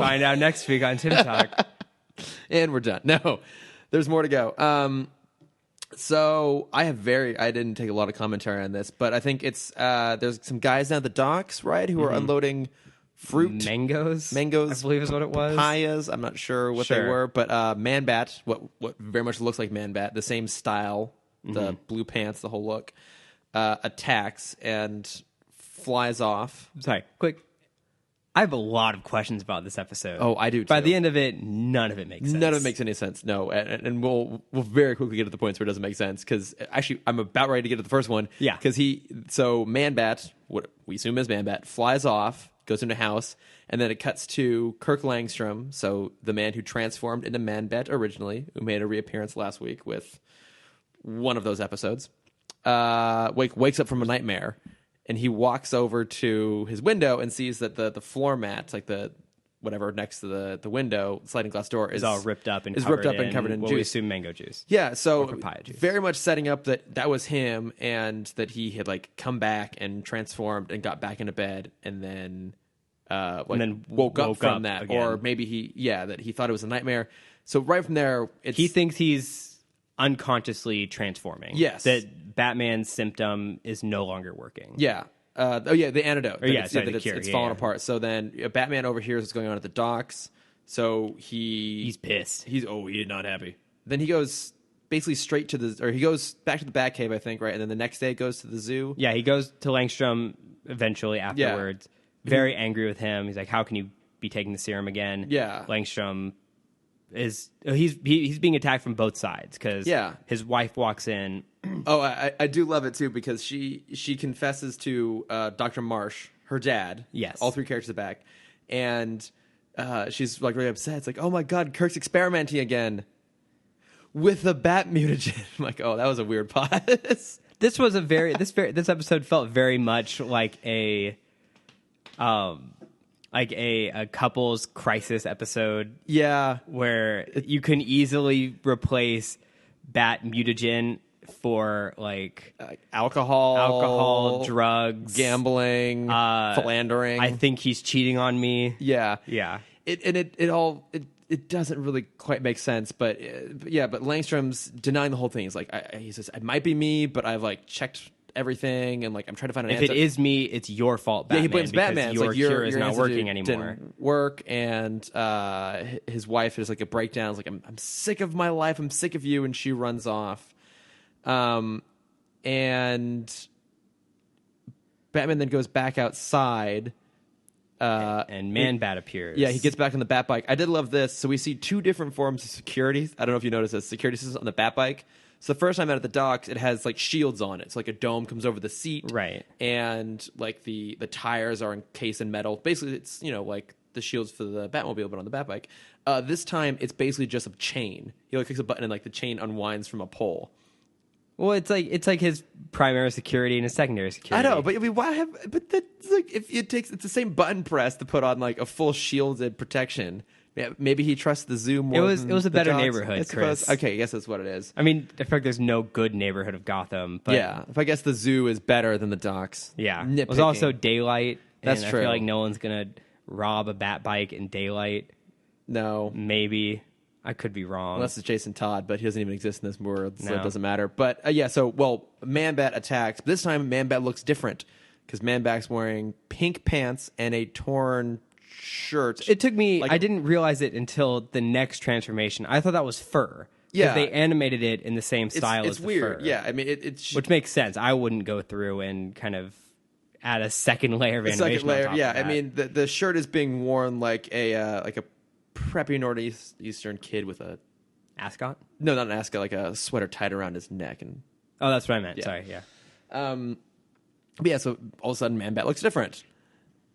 Find out next week on Timm Talk. And we're done. No, there's more to go. So I didn't take a lot of commentary on this, but I think it's there's some guys down at the docks, right, who are unloading fruit, mangoes, I believe is what it was. Papayas. I'm not sure what they were, but Man-Bat, what very much looks like Man-Bat, the same style, the blue pants, the whole look, attacks and flies off. Sorry, quick. I have a lot of questions about this episode. Oh, I do too. By the end of it, none of it makes sense. None of it makes any sense. No, and we'll very quickly get to the points where it doesn't make sense, because actually I'm about ready to get to the first one. Yeah, because Man-Bat, what we assume is Man-Bat, flies off, goes into a house, and then it cuts to Kirk Langstrom, so the man who transformed into Man-Bat originally, who made a reappearance last week with one of those episodes, wakes up from a nightmare. And he walks over to his window and sees that the floor mat, like the whatever next to the window, sliding glass door, is all ripped up and covered in what juice. we assume mango juice. Yeah, so or papaya juice. Very much setting up that was him, and that he had like come back and transformed and got back into bed, and then woke up from that, again. or maybe that he thought it was a nightmare. So right from there, he thinks he's unconsciously transforming. Yes. That Batman's symptom is no longer working. Yeah. The antidote. It's falling apart. So then Batman overhears what's going on at the docks. So he's pissed. He's not happy. Then he goes basically straight to he goes back to the Batcave, I think, right? And then the next day goes to the zoo. Yeah, he goes to Langstrom eventually afterwards. Yeah. Very angry with him. He's like, how can you be taking the serum again? Yeah. Langstrom is he's being attacked from both sides, because his wife walks in. Oh, I do love it too, because she confesses to Dr. Marsh, her dad. Yes, all three characters back, and she's like really upset. It's like, oh my god, Kirk's experimenting again with the bat mutagen. I'm like, oh, that was a weird pause. This was this episode felt very much like a couple's crisis episode. Yeah. Where you can easily replace bat mutagen for like alcohol, drugs, gambling, philandering. I think he's cheating on me. Yeah. Yeah. It doesn't really quite make sense, but Langstrom's denying the whole thing. He's like, he says, it might be me, but I've like checked everything, and like I'm trying to find an answer. If it is me, it's your fault, Batman. Yeah, he blames Batman. Your like, cure is not working anymore. Didn't work, and his wife has like a breakdown. It's like, I'm sick of my life. I'm sick of you, and she runs off. And Batman then goes back outside, and Man-Bat appears. Yeah, he gets back on the Bat-Bike. I did love this. So we see two different forms of security. I don't know if you noticed this. Security systems on the Bat-Bike. So the first time out at the docks, it has like shields on it. So like a dome comes over the seat. Right. And like the tires are encased in metal. Basically, it's, like the shields for the Batmobile, but on the Bat-Bike. This time, it's basically just a chain. He like clicks a button and like the chain unwinds from a pole. Well, it's like his primary security and his secondary security. I know, but I mean, why have? But that's like if it's the same button press to put on like a full shielded protection. Yeah, maybe he trusts the zoo more. It was a better dogs, neighborhood, Chris. Okay, I guess that's what it is. I mean, I feel like there's no good neighborhood of Gotham. But yeah, if I guess the zoo is better than the docks. Yeah, Nitpicking. it was also daylight. That's and true. I feel like no one's gonna rob a Bat-Bike in daylight. No, Maybe. I could be wrong. unless it's Jason Todd, but he doesn't even exist in this world, so No. it doesn't matter. But Man-Bat attacks. This time, Man-Bat looks different because Man-Bat's wearing pink pants and a torn shirt. It took me. Like- I didn't realize it until the next transformation. I thought that was fur. 'Cause Yeah. they animated it in the same style it's as the weird. fur. Yeah, I mean, it's Which makes sense. I wouldn't go through and kind of add a second layer of a animation. second layer. on top Yeah, of I that. mean, the shirt is being worn like a preppy northeastern kid with a ascot. no, not an ascot, like a sweater tied around his neck. And Oh, that's what I meant. Yeah. Sorry. Yeah. but yeah, so all of a sudden, Man-Bat looks different.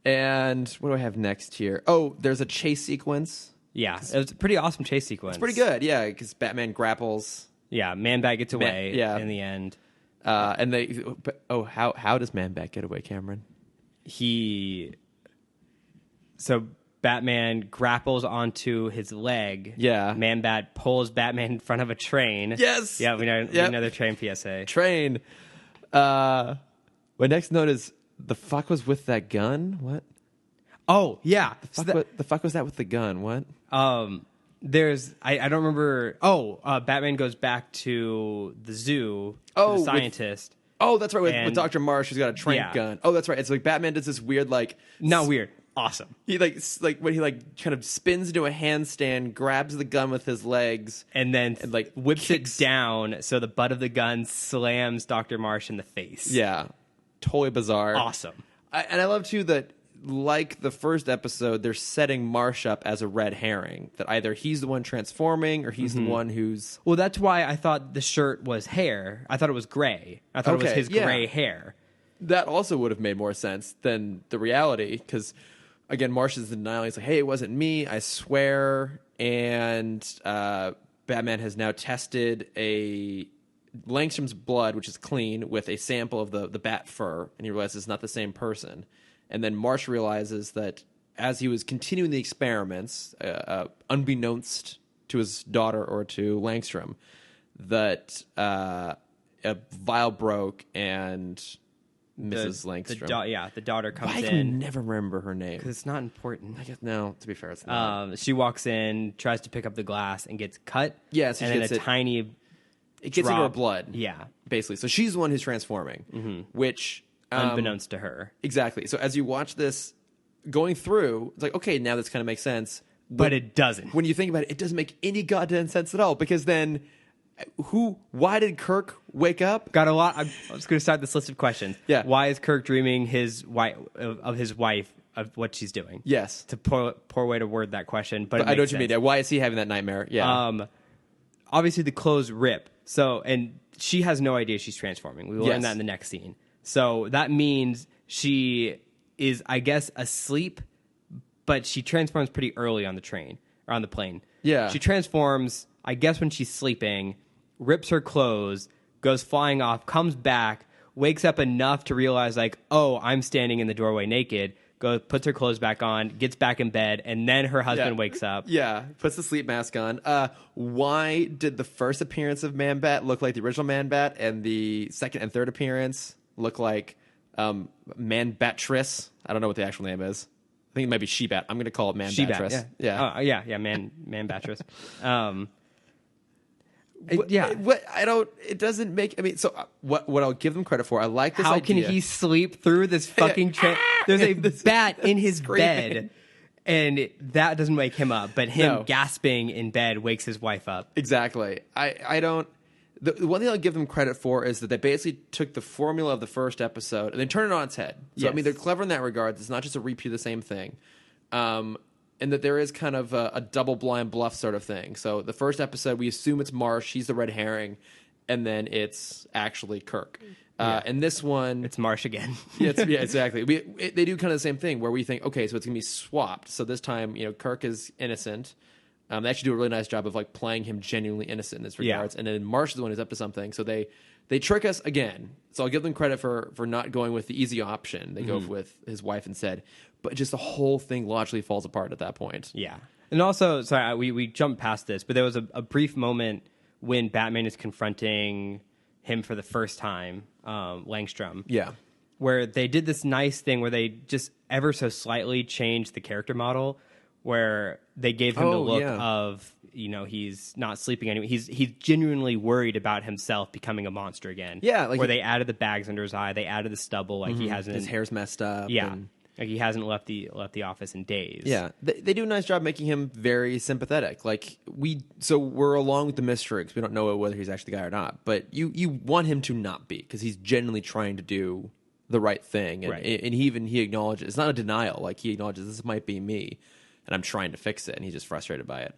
And what do I have next here? Oh, there's a chase sequence. Yeah. It was a pretty awesome chase sequence. It's pretty good, yeah, because Batman grapples. Yeah. Man-Bat gets away. yeah. In the end, And how does Man-Bat get away, Cameron? So Batman grapples onto his leg. Yeah. Man-Bat pulls Batman in front of a train. Yes! Yeah, we know Yep. another train PSA. Train. My next note is the fuck was with that gun? What? Oh, yeah. So The fuck was that with the gun? What? there's I don't remember. Batman goes back to the zoo. Oh, to the with- scientist. Oh, that's right. With And- Dr. Marsh, who's got a trank Yeah. gun. Oh, that's right. It's like Batman does this weird, like, Not weird. Awesome. he when he kind of spins into a handstand, grabs the gun with his legs, And then And, like, whips kicks- it down so the butt of the gun slams Dr. Marsh in the face. yeah, totally bizarre. Awesome. And I love too that, like the first episode, they're setting Marsh up as a red herring. That either he's the one transforming or he's the one who's Well, that's why I thought the shirt was hair. I thought it was gray. I thought it was Okay, his yeah. gray hair. that also would have made more sense than the reality because again Marsh is in denial. He's like, hey, it wasn't me, I swear. And Batman has now tested a Langstrom's blood, which is clean, with a sample of the bat fur, and he realizes it's not the same person. And then Marsh realizes that as he was continuing the experiments, unbeknownst to his daughter or to Langstrom, that a vial broke and Mrs. Langstrom. The daughter comes Why can I in. never remember her name? Because it's not important. I guess no. To be fair, it's not. She walks in, tries to pick up the glass, and gets cut. Yeah, so and she then gets a it- tiny it gets into her drop. blood. Yeah, basically. So she's the one who's transforming, which unbeknownst to her. exactly. So as you watch this going through, it's like, okay, now this kind of makes sense. But it doesn't. When you think about it, it doesn't make any goddamn sense at all. Because then, why did Kirk wake up? Got a lot. I was going to start this list of questions. Yeah. Why is Kirk dreaming his wife of his wife of what she's doing? Yes, It's a poor way to word that question, but it I know what makes you mean. sense. Yeah, why is he having that nightmare? Yeah, Obviously, the clothes rip. So, and she has no idea she's transforming. We learn Yes. that in the next scene. So that means she is, I guess, asleep, but she transforms pretty early on the train or on the plane. Yeah. She transforms, I guess, when she's sleeping, rips her clothes, goes flying off, comes back, wakes up enough to realize, like, oh, I'm standing in the doorway naked. Goes, puts her clothes back on, gets back in bed, and then her husband wakes up. Yeah, puts the sleep mask on. Why did the first appearance of Man-Bat look like the original Man-Bat, and the second and third appearance look like Man-Batrice? I don't know what the actual name is. I think it might be She-Bat. I'm going to call it Man-Batrice. Yeah. Man-Batrice. What I don't. It doesn't make. I mean, so what I'll give them credit for. I like this. How idea. can he sleep through this fucking train? There's a bat in his screaming. bed, and that doesn't wake him up. But him No. gasping in bed wakes his wife up. Exactly. I don't. the one thing I'll give them credit for is that they basically took the formula of the first episode and they turned it on its head. So, I mean, they're clever in that regard. It's not just a repeat of the same thing. And that there is kind of a double blind bluff sort of thing. So the first episode, we assume it's Marsh. He's the red herring. And then it's actually Kirk. And this one... It's Marsh again. yeah, exactly. They do kind of the same thing where we think, okay, so it's going to be swapped. So this time, Kirk is innocent. They actually do a really nice job of like playing him genuinely innocent in this regards. And then Marsh is the one who's up to something. So they trick us again. So I'll give them credit for not going with the easy option. They go with his wife instead. But just the whole thing logically falls apart at that point. Yeah. And also, sorry, we jumped past this, but there was a brief moment when Batman is confronting him for the first time, Langstrom. Yeah. Where they did this nice thing where they just ever so slightly changed the character model, where they gave him the look of, he's not sleeping anymore. He's genuinely worried about himself becoming a monster again. Yeah. Where they added the bags under his eye, they added the stubble, like he hasn't... His hair's messed up. Yeah. Like he hasn't left the office in days. Yeah, they do a nice job making him very sympathetic. Like we're along with the mystery because we don't know whether he's actually the guy or not. But you want him to not be because he's genuinely trying to do the right thing, and he acknowledges it's not a denial. Like he acknowledges this might be me, and I'm trying to fix it, and he's just frustrated by it.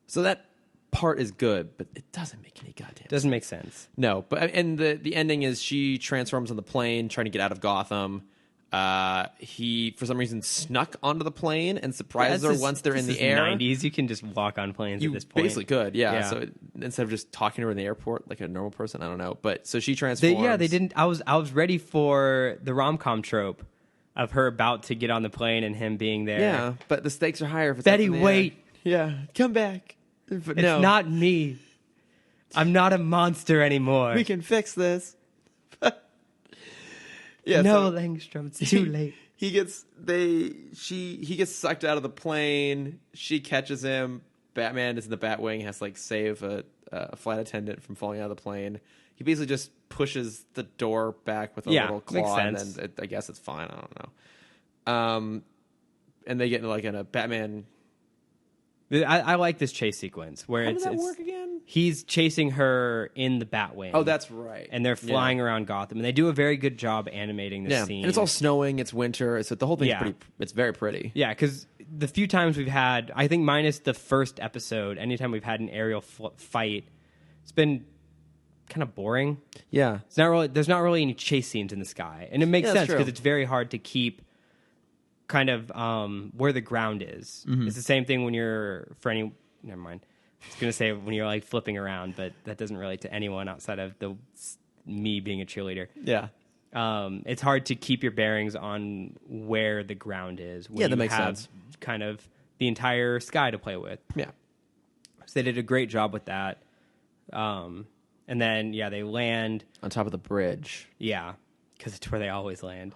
So that part is good, but it doesn't make any goddamn doesn't make sense. No, but and the ending is she transforms on the plane trying to get out of Gotham. He, for some reason, snuck onto the plane and surprised her once they're in the air. 90s, you can just walk on planes at this point. Basically could, yeah. So instead of just talking to her in the airport like a normal person, I don't know. But so she transforms. They didn't. I was ready for the rom-com trope of her about to get on the plane and him being there. Yeah, but the stakes are higher. If it's Betty, up in the wait. Air. Yeah, come back. But it's not me. I'm not a monster anymore. We can fix this. Yeah, no, Langstrom, it's too late. He gets sucked out of the plane. She catches him. Batman is in the Bat-Wing, has to save a flight attendant from falling out of the plane. He basically just pushes the door back with a little claw, and then I guess it's fine. I don't know. And they get in a Batman. I like this chase sequence where How does that work again? He's chasing her in the Batwing. Oh, that's right. And they're flying around Gotham, and they do a very good job animating the scene. And it's all snowing. It's winter, so the whole thing's pretty. It's very pretty. Yeah, because the few times we've had, I think minus the first episode, anytime we've had an aerial fight, it's been kind of boring. Yeah, it's not really. There's not really any chase scenes in the sky, and it makes sense because it's very hard to keep kind of where the ground is. Mm-hmm. It's the same thing when you're never mind. I was going to say when you're flipping around, but that doesn't relate to anyone outside of me being a cheerleader. Yeah. It's hard to keep your bearings on where the ground is. When that makes sense. Kind of the entire sky to play with. Yeah. So they did a great job with that. And then, they land. On top of the bridge. Yeah. Because it's where they always land.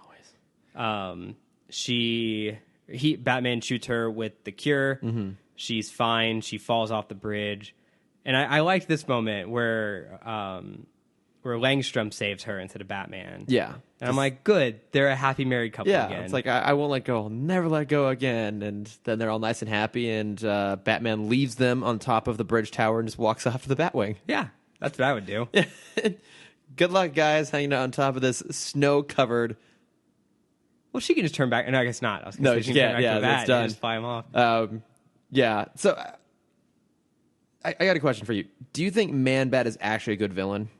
Always. Batman shoots her with the cure. Mm-hmm. She's fine. She falls off the bridge, and I liked this moment where Langstrom saves her instead of Batman. Yeah, and I'm like, good. They're a happy married couple again. Yeah, it's like I won't let go. I'll never let go again. And then they're all nice and happy, and Batman leaves them on top of the bridge tower and just walks off to the Batwing. Yeah, that's what I would do. Good luck, guys, hanging out on top of this snow-covered. Well, she can just turn back. No, I guess not. I was no, she can't. Yeah, that's done. Just fly him off. Yeah. So I got a question for you. Do you think Man-Bat is actually a good villain?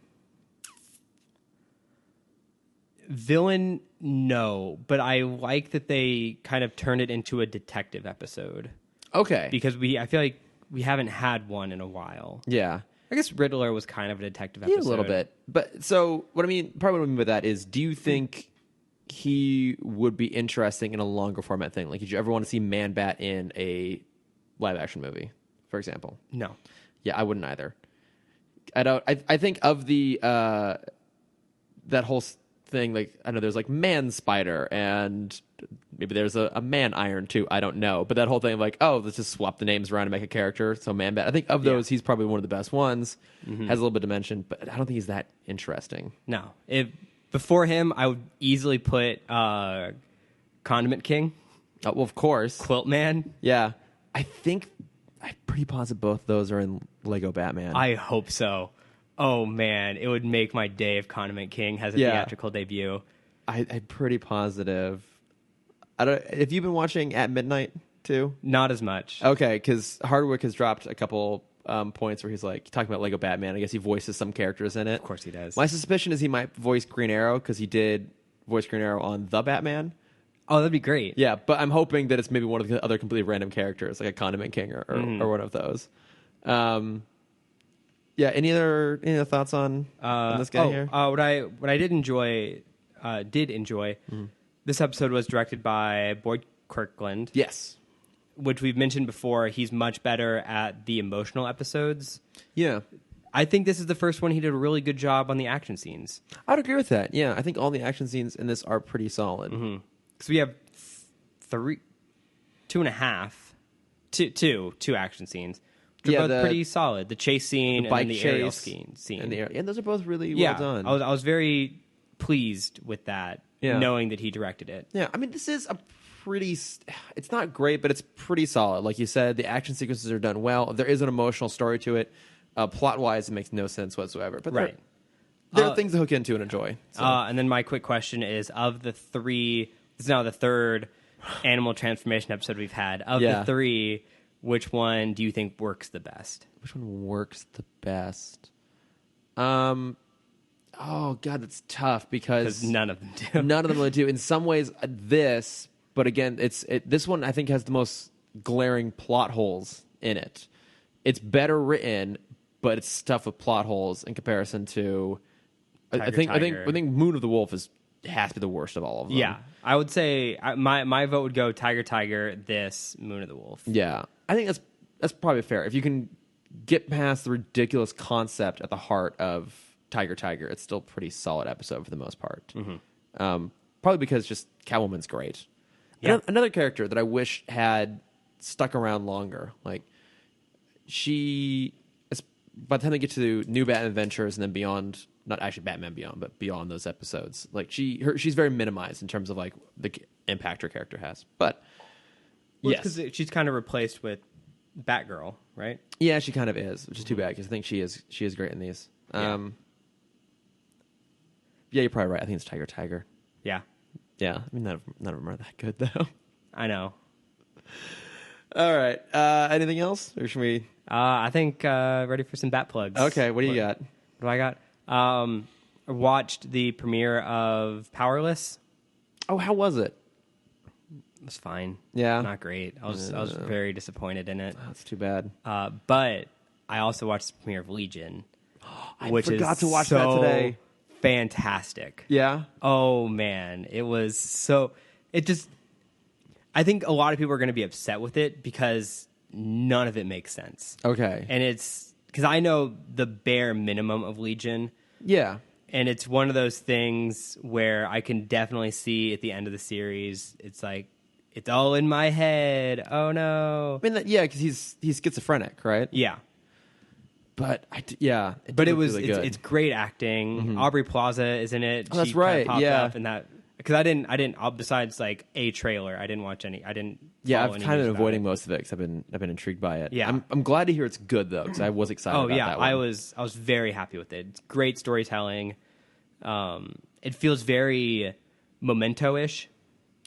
Villain, no. But I like that they kind of turn it into a detective episode. Okay. Because I feel like we haven't had one in a while. Yeah. I guess Riddler was kind of a detective episode. Yeah, a little bit. But so what I mean by that is, do you think he would be interesting in a longer format thing? Like, did you ever want to see Man-Bat in a live action movie, for example? No. Yeah, I wouldn't either. I think of the that whole thing, I know there's Man Spider and maybe there's a Man Iron too. I don't know, but that whole thing of let's just swap the names around and make a character. So Man-Bat, I think of those, he's probably one of the best ones. Mm-hmm. Has a little bit of dimension, but I don't think he's that interesting. No. Before him, I would easily put Condiment King. Oh, well, of course. Quilt Man. Yeah. I'm pretty positive both those are in Lego Batman. I hope so. Oh man, it would make my day if Condiment King has a theatrical debut. I'm pretty positive. I don't. Have you been watching At Midnight too? Not as much. Okay, because Hardwick has dropped a couple points where he's like talking about Lego Batman. I guess he voices some characters in it. Of course he does. My suspicion is he might voice Green Arrow because he did voice Green Arrow on The Batman. Oh, that'd be great. Yeah, but I'm hoping that it's maybe one of the other completely random characters, like a Condiment King or one of those. Yeah. Any other thoughts on this guy here? What I did enjoy. This episode was directed by Boyd Kirkland. Yes. Which we've mentioned before. He's much better at the emotional episodes. Yeah. I think this is the first one he did a really good job on the action scenes. I'd agree with that. Yeah, I think all the action scenes in this are pretty solid. Because we have two action scenes. Which are both pretty solid. The chase scene the bike and the chase aerial scene. And those are both really well done. I was very pleased with that, knowing that he directed it. Yeah, I mean, this is a pretty... It's not great, but it's pretty solid. Like you said, the action sequences are done well. There is an emotional story to it. Plot-wise, it makes no sense whatsoever. But there are things to hook into and enjoy. So. And then my quick question is, of the three... This is now the third animal transformation episode we've had. Of the three, which one do you think works the best? Which one works the best? Oh, God, that's tough because... none of them do. None of them really do. In some ways, this... But again, this one, I think, has the most glaring plot holes in it. It's better written, but it's stuffed with plot holes in comparison to... I think Moon of the Wolf has to be the worst of all of them. Yeah, I would say my vote would go Tiger, this, Moon of the Wolf. Yeah, I think that's probably fair. If you can get past the ridiculous concept at the heart of Tiger, it's still a pretty solid episode for the most part. Probably because just Catwoman's great. Yeah. Another character that I wish had stuck around longer. Like, by the time they get to New Batman Adventures and then beyond, not actually Batman Beyond, but beyond those episodes, like she's very minimized in terms of like the impact her character has. But because she's kind of replaced with Batgirl, right? Yeah, she kind of is, which is too bad because I think she is great in these. Yeah, you're probably right. I think it's Tiger. Yeah. Yeah, I mean, none of them are that good, though. I know. All right. Anything else? Or should we... I think ready for some bat plugs. Okay, what do you got? What do I got? I watched the premiere of Powerless. Oh, how was it? It was fine. Yeah? Not great. I was very disappointed in it. That's too bad. But I also watched the premiere of Legion. I forgot to watch that today. Fantastic. Yeah? Oh, man. It was so... I think a lot of people are going to be upset with it because none of it makes sense. Okay. And it's... Because I know the bare minimum of Legion. Yeah. And it's one of those things where I can definitely see at the end of the series, it's like, it's all in my head. Oh, no. I mean, because he's schizophrenic, right? Yeah. But it's great acting. Aubrey Plaza is in it. Oh, that's right. Yeah. Up in that, because I didn't. Besides like a trailer, I didn't watch any. I didn't. Yeah, I've kind of been avoiding most of it because I've been intrigued by it. Yeah, I'm glad to hear it's good though because I was excited. About that one. I was very happy with it. It's great storytelling. It feels very Memento-ish.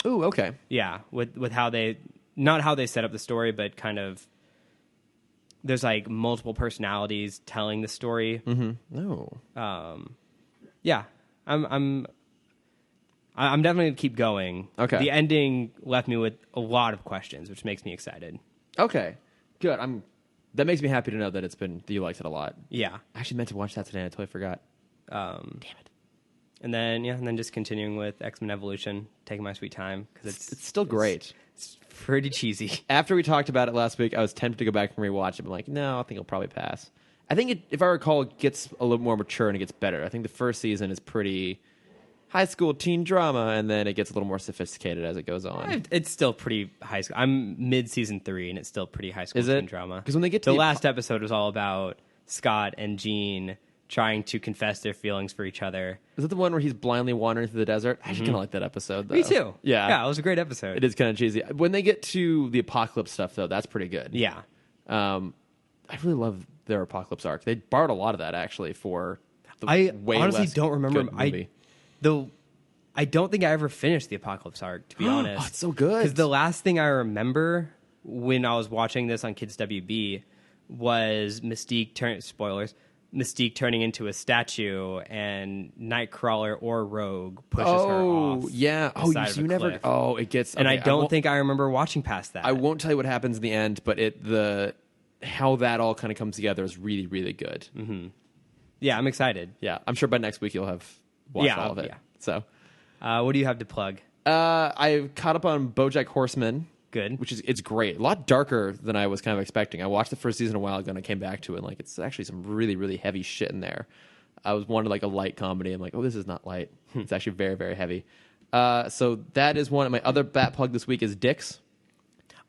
Ooh, okay. Yeah, with how they not how they set up the story, but kind of. There's like multiple personalities telling the story. No. Yeah, I'm definitely gonna keep going. Okay. The ending left me with a lot of questions, which makes me excited. Okay. Good. That makes me happy to know that you liked it a lot. Yeah. I actually meant to watch that today. I totally forgot. Damn it. And then just continuing with X-Men Evolution, taking my sweet time because it's still great. It's pretty cheesy. After we talked about it last week, I was tempted to go back and rewatch it. I'm like, no, I think it'll probably pass. I think if I recall, it gets a little more mature and it gets better. I think the first season is pretty high school teen drama, and then it gets a little more sophisticated as it goes on. It's still pretty high school. I'm mid-season 3, and it's still pretty high school teen drama. Because when they get to the last episode was all about Scott and Jean trying to confess their feelings for each other. Is that the one where he's blindly wandering through the desert? I actually kind of like that episode, though. Me too. Yeah, it was a great episode. It is kind of cheesy. When they get to the apocalypse stuff, though, that's pretty good. Yeah. I really love their Apocalypse arc. They borrowed a lot of that actually for the I way honestly less don't remember. good movie. I don't think I ever finished the Apocalypse arc, to be honest. Oh, it's so good. Because the last thing I remember when I was watching this on Kids WB was Mystique turning into a statue and Nightcrawler or Rogue pushes her off. Yeah. the side of a cliff. It gets. And okay, I don't think I remember watching past that. I won't tell you what happens in the end, but how that all kind of comes together is really, really good. Mm-hmm. Yeah, I'm excited. Yeah, I'm sure by next week you'll have watched all of it. Yeah. So, what do you have to plug? I caught up on BoJack Horseman. Good. It's great. A lot darker than I was kind of expecting. I watched the first season a while ago and I came back to it, and like it's actually some really, really heavy shit in there. I was wanting like a light comedy. I'm like, oh, this is not light. It's actually very, very heavy. So that is one of my other bat plug this week is Dick's.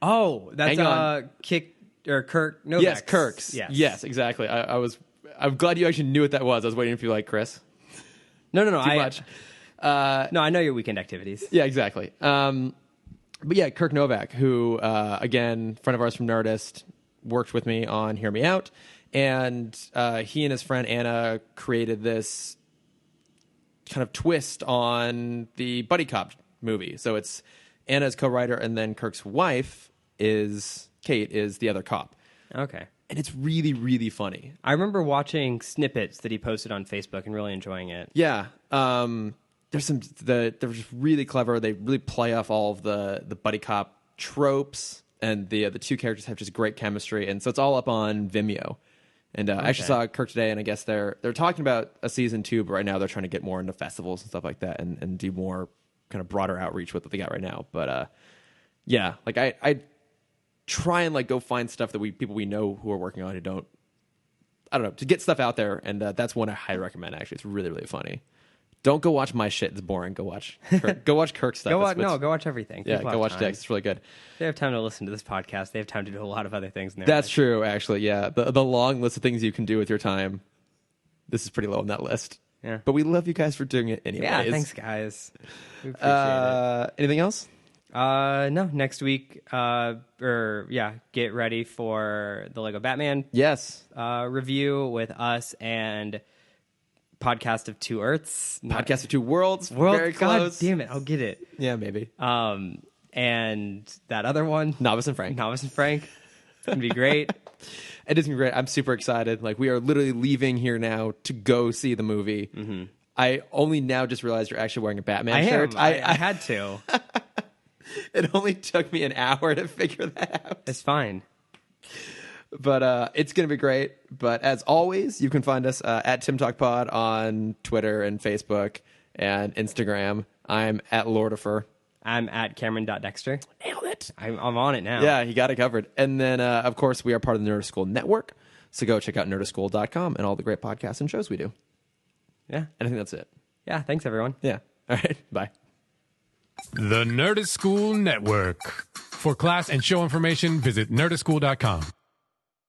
Oh, that's Kirk Novak's. Yes, Kirk's. Yes, exactly. I'm glad you actually knew what that was. I was waiting for you like Chris. No. Too much. No, I know your weekend activities. Yeah, exactly. But yeah, Kirk Novak, who, again, friend of ours from Nerdist, worked with me on Hear Me Out. And he and his friend Anna created this kind of twist on the buddy cop movie. So it's Anna's co-writer, and then Kirk's wife Kate is the other cop. Okay. And it's really, really funny. I remember watching snippets that he posted on Facebook and really enjoying it. Yeah. They're just really clever. They really play off all of the buddy cop tropes, and the two characters have just great chemistry. And so it's all up on Vimeo. And I actually saw Kirk today, and I guess they're talking about a season 2, but right now they're trying to get more into festivals and stuff like that, and do more kind of broader outreach with what they got right now. But yeah, like I try and like go find stuff that people we know who are working on who don't. I don't know, to get stuff out there, and that's one I highly recommend. Actually, it's really, really funny. Don't go watch my shit; it's boring. Go watch Kirk's stuff. Go watch everything. Yeah, go watch Dick's. It's really good. They have time to listen to this podcast. They have time to do a lot of other things in their That's life. true, actually. Yeah, the long list of things you can do with your time. This is pretty low on that list. Yeah, but we love you guys for doing it anyway. Yeah, thanks, guys. We appreciate it. Anything else? No. Next week, get ready for the Lego Batman. Yes. Review with us and Podcast of Two Earths. Podcast of Two Worlds. Very close. God damn it. I'll get it. Yeah, maybe. And that other one. Novice and Frank. It's going to be great. It is going to be great. I'm super excited. Like, we are literally leaving here now to go see the movie. Mm-hmm. I only now just realized you're actually wearing a Batman shirt. I had to. It only took me an hour to figure that out. It's fine. But it's going to be great. But as always, you can find us at TimmTalkPod on Twitter and Facebook and Instagram. I'm at Lordifer. I'm at Cameron.Dexter. Nailed it. I'm on it now. Yeah, you got it covered. And then, of course, we are part of the Nerdist School Network. So go check out nerdistschool.com and all the great podcasts and shows we do. Yeah. And I think that's it. Yeah, thanks, everyone. Yeah. All right. Bye. The Nerdist School Network. For class and show information, visit nerdistschool.com.